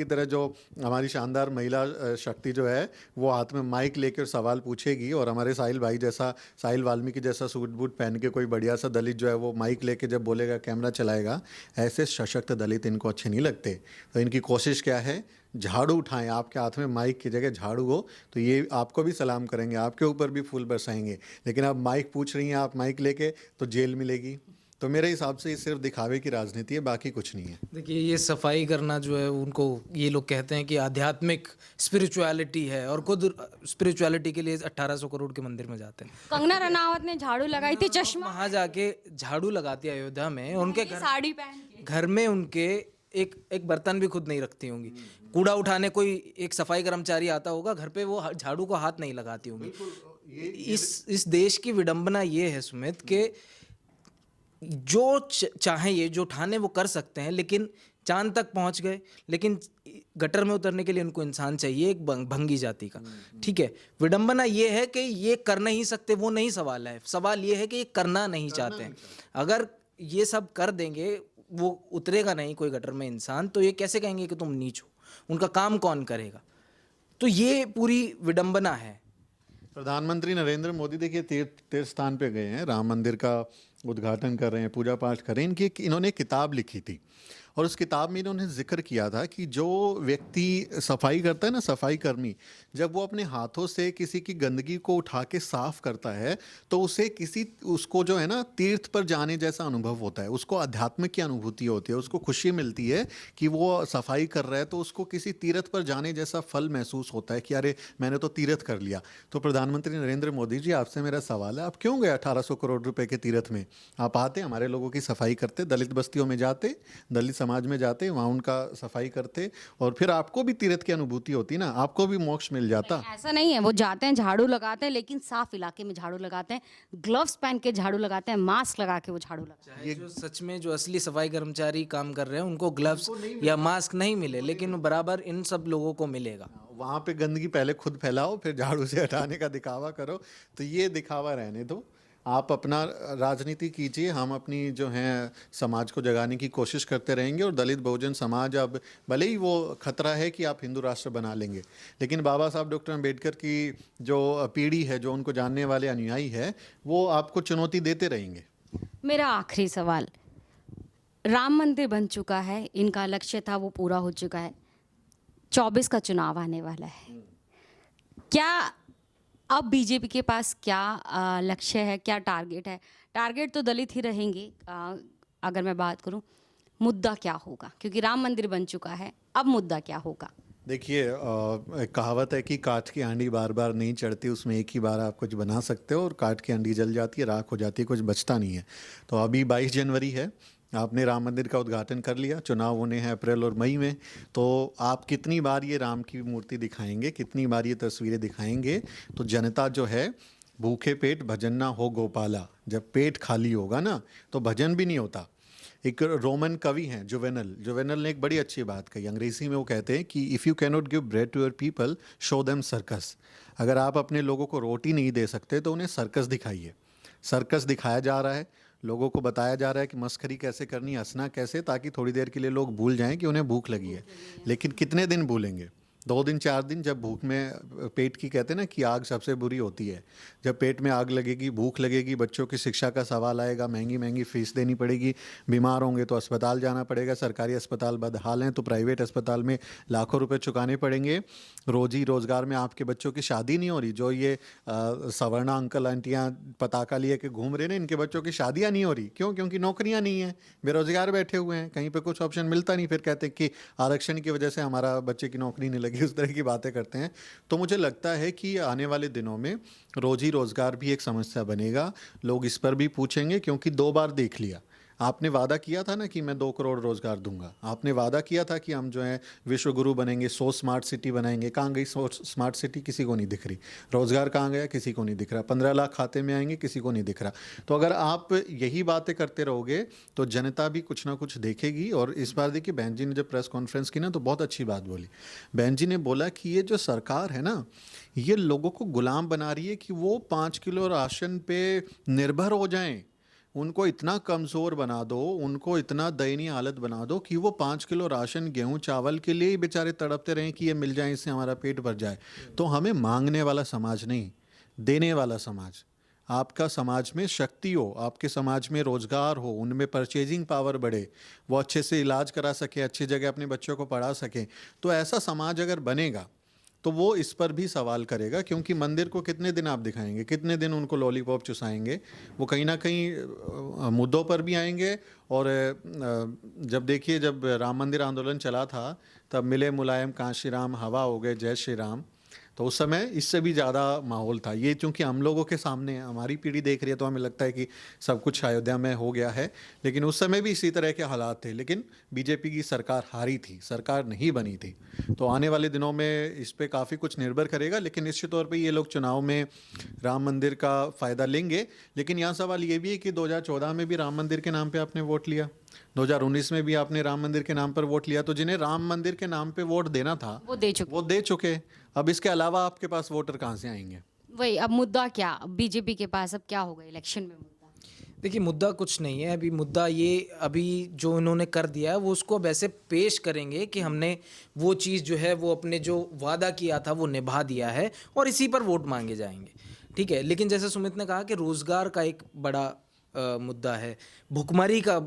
तरह जो हमारी शानदार महिला शक्ति जो है, वो हाथ में माइक लेकर सवाल पूछेगी, और हमारे साहिल भाई जैसा, साहिल वाल्मीकि जैसा सूट बूट पहन के कोई बढ़िया सा दलित जो है वो माइक लेके जब बोलेगा, कैमरा चलाएगा, ऐसे सशक्त दलित इनको अच्छे नहीं लगते। तो इनकी कोशिश क्या है, झाड़ू उठाएं, आपके हाथ में माइक की जगह झाड़ू हो तो ये आपको भी सलाम करेंगे, आपके ऊपर भी फूल बरसाएंगे। लेकिन आप माइक पूछ रही हैं, आप माइक लेके, तो जेल मिलेगी। तो मेरे हिसाब से ये सिर्फ दिखावे की राजनीति है, बाकी कुछ नहीं है। देखिए, ये सफाई करना जो है, उनको ये लोग कहते हैं कि आध्यात्मिक स्पिरिचुअलिटी है, और खुद स्पिरिचुअलिटी के लिए 1800 करोड़ के मंदिर में जाते हैं। कंगना रनावत ने झाड़ू लगाई थी, चश्मा वहाँ जाके झाड़ू लगाती है अयोध्या में, उनके साड़ी पहन के। घर में उनके एक बर्तन भी खुद नहीं रखती होंगी। कूड़ा उठाने कोई एक सफाई कर्मचारी आता होगा, घर पे वो झाड़ू को हाथ नहीं लगाती होंगी। इस देश की विडंबना ये है सुमित, के जो चाहे ये जो ठाने वो कर सकते हैं, लेकिन चांद तक पहुंच गए, लेकिन गटर में उतरने के लिए उनको इंसान चाहिए, एक भंगी जाति का। ठीक है, विडंबना ये है कि ये कर नहीं सकते, वो नहीं सवाल है। सवाल ये है कि ये करना नहीं चाहते हैं। अगर ये सब कर देंगे, वो उतरेगा नहीं कोई गटर में इंसान, तो ये कैसे कहेंगे कि तुम नीच हो? उनका काम कौन करेगा? तो ये पूरी विडंबना है। प्रधानमंत्री नरेंद्र मोदी देखिए तीर्थ स्थान पे गए हैं, राम मंदिर का उद्घाटन कर रहे हैं, पूजा पाठ कर रहे हैं। इन्होंने किताब लिखी थी, और उस किताब में इन्होंने जिक्र किया था कि जो व्यक्ति सफाई करता है ना, सफाई कर्मी, जब वो अपने हाथों से किसी की गंदगी को उठा के साफ करता है, तो उसको जो है ना, तीर्थ पर जाने जैसा अनुभव होता है, उसको आध्यात्मिक की अनुभूति होती है, उसको खुशी मिलती है कि वो सफाई कर रहा है, तो उसको किसी तीर्थ पर जाने जैसा फल महसूस होता है कि अरे मैंने तो तीर्थ कर लिया। तो प्रधानमंत्री नरेंद्र मोदी जी, आपसे मेरा सवाल है, आप क्यों गए 1800 करोड़ रुपए के तीर्थ में? आप आते, हमारे लोगों की सफाई करते, दलित बस्तियों में जाते, दलित समाज में जाते, वहाँ उनका सफाई करते, और फिर आपको भी तीर्थ की अनुभूति होती ना, आपको भी मोक्ष मिल जाता। ऐसा नहीं है, वो जाते हैं, झाड़ू लगाते हैं, लेकिन साफ इलाके में झाड़ू लगाते हैं, ग्लव्स पहन के झाड़ू लगाते हैं, मास्क लगा के वो झाड़ू लगाते हैं। ये जो सच में जो असली सफाई कर्मचारी काम कर रहे हैं, उनको ग्लव्स या मास्क नहीं मिले, लेकिन बराबर इन सब लोगों को मिलेगा। वहाँ पे गंदगी पहले खुद फैलाओ, फिर झाड़ू से हटाने का दिखावा करो। तो ये दिखावा रहने दो, आप अपना राजनीति कीजिए, हम अपनी जो है समाज को जगाने की कोशिश करते रहेंगे। और दलित बहुजन समाज, अब भले ही वो खतरा है कि आप हिंदू राष्ट्र बना लेंगे, लेकिन बाबा साहब डॉक्टर अम्बेडकर की जो पीढ़ी है, जो उनको जानने वाले अनुयायी है, वो आपको चुनौती देते रहेंगे। मेरा आखिरी सवाल, राम मंदिर बन चुका है, इनका लक्ष्य था वो पूरा हो चुका है, 24 का चुनाव आने वाला है, क्या अब बीजेपी के पास क्या लक्ष्य है, क्या टारगेट है? टारगेट तो दलित ही रहेंगे। अगर मैं बात करूं, मुद्दा क्या होगा? क्योंकि राम मंदिर बन चुका है, अब मुद्दा क्या होगा? देखिए, एक कहावत है कि काठ की हांडी बार बार नहीं चढ़ती, उसमें एक ही बार आप कुछ बना सकते हो, और काठ की हांडी जल जाती है, राख हो जाती है, कुछ बचता नहीं है। तो अभी 22 जनवरी है, आपने राम मंदिर का उद्घाटन कर लिया, चुनाव होने हैं अप्रैल और मई में, तो आप कितनी बार ये राम की मूर्ति दिखाएंगे, कितनी बार ये तस्वीरें दिखाएंगे? तो जनता जो है, भूखे पेट भजन ना हो गोपाला, जब पेट खाली होगा ना, तो भजन भी नहीं होता। एक रोमन कवि हैं जुवेनल ने एक बड़ी अच्छी बात कही, अंग्रेजी में वो कहते हैं कि if you cannot give bread to your people, show them circus. अगर आप अपने लोगों को रोटी नहीं दे सकते, तो उन्हें सर्कस दिखाइए। सर्कस दिखाया जा रहा है, लोगों को बताया जा रहा है कि मस्खरी कैसे करनी, हंसना कैसे, ताकि थोड़ी देर के लिए लोग भूल जाएं कि उन्हें भूख लगी है। लेकिन कितने दिन भूलेंगे? 2 दिन 4 दिन, जब भूख में पेट की, कहते हैं ना कि आग सबसे बुरी होती है। जब पेट में आग लगेगी, भूख लगेगी, बच्चों की शिक्षा का सवाल आएगा, महंगी महंगी फीस देनी पड़ेगी, बीमार होंगे तो अस्पताल जाना पड़ेगा, सरकारी अस्पताल बदहाल हैं तो प्राइवेट अस्पताल में लाखों रुपए चुकाने पड़ेंगे, रोजी रोज़गार में आपके बच्चों की शादी नहीं हो रही, जो ये सवर्णा अंकल आंटियाँ पताका लिए के घूम रहे हैं, इनके बच्चों की शादियाँ नहीं हो रही। क्यों? क्योंकि नौकरियाँ नहीं हैं, बेरोजगार बैठे हुए हैं, कहीं पर कुछ ऑप्शन मिलता नहीं, फिर कहते हैं कि आरक्षण की वजह से हमारा बच्चे की नौकरी नहीं लगी। कि उस तरह की बातें करते हैं। तो मुझे लगता है कि आने वाले दिनों में रोजी रोज़गार भी एक समस्या बनेगा। लोग इस पर भी पूछेंगे, क्योंकि 2 बार देख लिया। आपने वादा किया था ना कि मैं 2 करोड़ रोज़गार दूंगा, आपने वादा किया था कि हम जो है विश्व गुरु बनेंगे, 100 स्मार्ट सिटी बनाएंगे। कहाँ गई 100 स्मार्ट सिटी? किसी को नहीं दिख रही। रोज़गार कहाँ गया? किसी को नहीं दिख रहा। 15 लाख खाते में आएंगे, किसी को नहीं दिख रहा। तो अगर आप यही बातें करते रहोगे तो जनता भी कुछ ना कुछ देखेगी। और इस बार देखिए, बहन जी ने जब प्रेस कॉन्फ्रेंस की ना, तो बहुत अच्छी बात बोली। बहन जी ने बोला कि ये जो सरकार है ना, ये लोगों को गुलाम बना रही है कि वो 5 किलो राशन पे निर्भर हो जाएं। उनको इतना कमज़ोर बना दो, उनको इतना दयनीय हालत बना दो कि वो 5 किलो राशन, गेहूं, चावल के लिए ही बेचारे तड़पते रहें कि ये मिल जाए, इससे हमारा पेट भर जाए। तो हमें मांगने वाला समाज नहीं, देने वाला समाज। आपका समाज में शक्ति हो, आपके समाज में रोज़गार हो, उनमें परचेजिंग पावर बढ़े, वो अच्छे से इलाज करा सके, अच्छी जगह अपने बच्चों को पढ़ा सके, तो ऐसा समाज अगर बनेगा तो वो इस पर भी सवाल करेगा। क्योंकि मंदिर को कितने दिन आप दिखाएंगे, कितने दिन उनको लॉलीपॉप चुसाएंगे? वो कहीं ना कहीं मुद्दों पर भी आएंगे। और जब देखिए, जब राम मंदिर आंदोलन चला था, तब मिले मुलायम कांशी राम, हवा हो गए जय श्री राम। तो उस समय इससे भी ज़्यादा माहौल था। ये चूँकि हम लोगों के सामने, हमारी पीढ़ी देख रही है, तो हमें लगता है कि सब कुछ अयोध्या में हो गया है, लेकिन उस समय भी इसी तरह के हालात थे। लेकिन बीजेपी की सरकार हारी थी, सरकार नहीं बनी थी। तो आने वाले दिनों में इस पे काफ़ी कुछ निर्भर करेगा। लेकिन निश्चित तौर पे ये लोग चुनाव में राम मंदिर का फ़ायदा लेंगे। लेकिन यहाँ सवाल ये भी है कि 2014 में भी राम मंदिर के नाम पे आपने वोट लिया, 2019 में भी आपने राम मंदिर के नाम पर वोट लिया। तो जिन्हें राम मंदिर के नाम पे वोट देना था वो दे चुके। अब इसके अलावा आपके पास वोटर कहाँ से आएंगे? वही, अब मुद्दा क्या, बीजेपी के पास अब क्या होगा इलेक्शन में मुद्दा? देखिए, मुद्दा कुछ नहीं है अभी। मुद्दा ये, अभी जो इन्होंने कर दिया है वो उसको अब ऐसे पेश करेंगे कि हमने वो चीज़ जो है, वो अपने जो वादा किया था वो निभा दिया है, और इसी पर वोट मांगे जाएंगे। ठीक है, लेकिन जैसे सुमित ने कहा कि रोज़गार का एक बड़ा मुद्दा है, भुखमरी का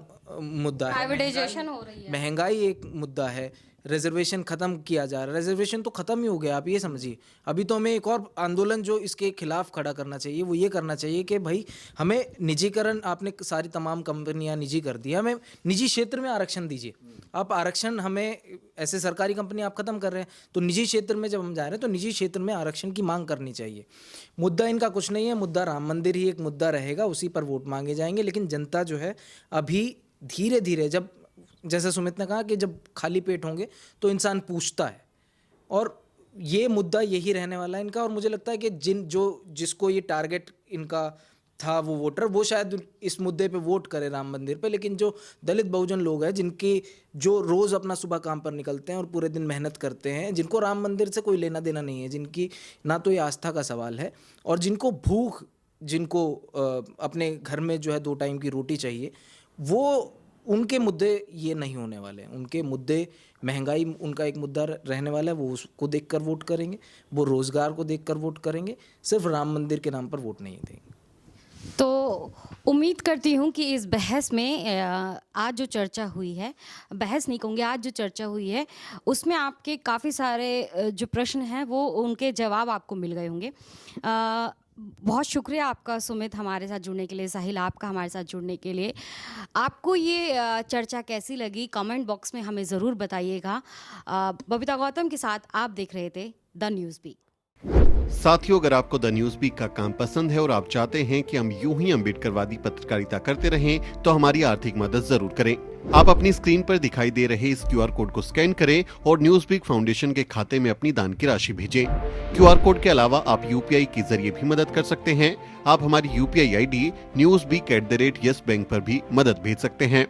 मुद्दा है, प्राइवेटाइजेशन हो रही है, महंगाई एक मुद्दा है, रिजर्वेशन ख़त्म किया जा रहा है। रिजर्वेशन तो ख़त्म ही हो गया, आप ये समझिए। अभी तो हमें एक और आंदोलन जो इसके खिलाफ खड़ा करना चाहिए, वो ये करना चाहिए कि भाई हमें निजीकरण, आपने सारी तमाम कंपनियां निजी कर दी, हमें निजी क्षेत्र में आरक्षण दीजिए। आप आरक्षण, हमें ऐसे सरकारी कंपनी आप ख़त्म कर रहे हैं, तो निजी क्षेत्र में जब हम जा रहे हैं तो निजी क्षेत्र में आरक्षण की मांग करनी चाहिए। मुद्दा इनका कुछ नहीं है, मुद्दा राम मंदिर ही एक मुद्दा रहेगा, उसी पर वोट मांगे जाएंगे। लेकिन जनता जो है अभी धीरे धीरे, जब जैसे सुमित ने कहा कि जब खाली पेट होंगे तो इंसान पूछता है, और ये मुद्दा यही रहने वाला है इनका। और मुझे लगता है कि जिसको ये टारगेट इनका था, वो वोटर, वो शायद इस मुद्दे पे वोट करे राम मंदिर पे। लेकिन जो दलित बहुजन लोग हैं, जिनके जो रोज़ अपना सुबह काम पर निकलते हैं और पूरे दिन मेहनत करते हैं, जिनको राम मंदिर से कोई लेना देना नहीं है, जिनकी ना तो ये आस्था का सवाल है, और जिनको भूख, जिनको अपने घर में जो है 2 टाइम की रोटी चाहिए, वो उनके मुद्दे ये नहीं होने वाले हैं। उनके मुद्दे, महंगाई उनका एक मुद्दा रहने वाला है, वो उसको देखकर वोट करेंगे, वो रोज़गार को देखकर वोट करेंगे, सिर्फ राम मंदिर के नाम पर वोट नहीं देंगे। तो उम्मीद करती हूँ कि इस बहस में आज जो चर्चा हुई है, बहस नहीं कहूँगी, आज जो चर्चा हुई है, उसमें आपके काफ़ी सारे जो प्रश्न हैं वो उनके जवाब आपको मिल गए होंगे। बहुत शुक्रिया आपका सुमित, हमारे साथ जुड़ने के लिए, साहिल आपका हमारे साथ जुड़ने के लिए। आपको ये चर्चा कैसी लगी, कमेंट बॉक्स में हमें ज़रूर बताइएगा। बबीता गौतम के साथ आप देख रहे थे द न्यूज़ वीक। साथियों, अगर आपको द न्यूज़ वीक का काम पसंद है और आप चाहते हैं कि हम यूं ही अम्बेडकरवादी पत्रकारिता करते रहें, तो हमारी आर्थिक मदद जरूर करें। आप अपनी स्क्रीन पर दिखाई दे रहे इस QR कोड को स्कैन करें और न्यूज़ वीक फाउंडेशन के खाते में अपनी दान की राशि भेजें। QR कोड के अलावा आप UPI के जरिए भी मदद कर सकते हैं। आप हमारी UPI ID newsweek@yes bank पर भी मदद भेज सकते हैं।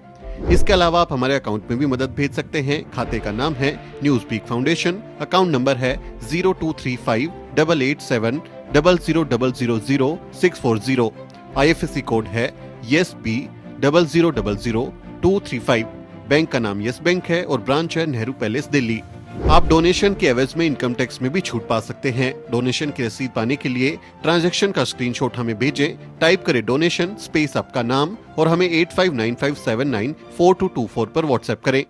इसके अलावा आप हमारे अकाउंट में भी मदद भेज सकते हैं। खाते का नाम है News Week Foundation, account number है 02358800000640। IFSC कोड है YesB000235। बैंक का नाम यस बैंक है और ब्रांच है नेहरू पैलेस, दिल्ली। आप डोनेशन के एवज में इनकम टैक्स में भी छूट पा सकते हैं। डोनेशन की रसीद पाने के लिए ट्रांजैक्शन का स्क्रीनशॉट हमें भेजें। टाइप करें डोनेशन स्पेस आपका नाम और हमें 8595794224 पर व्हाट्सएप करें।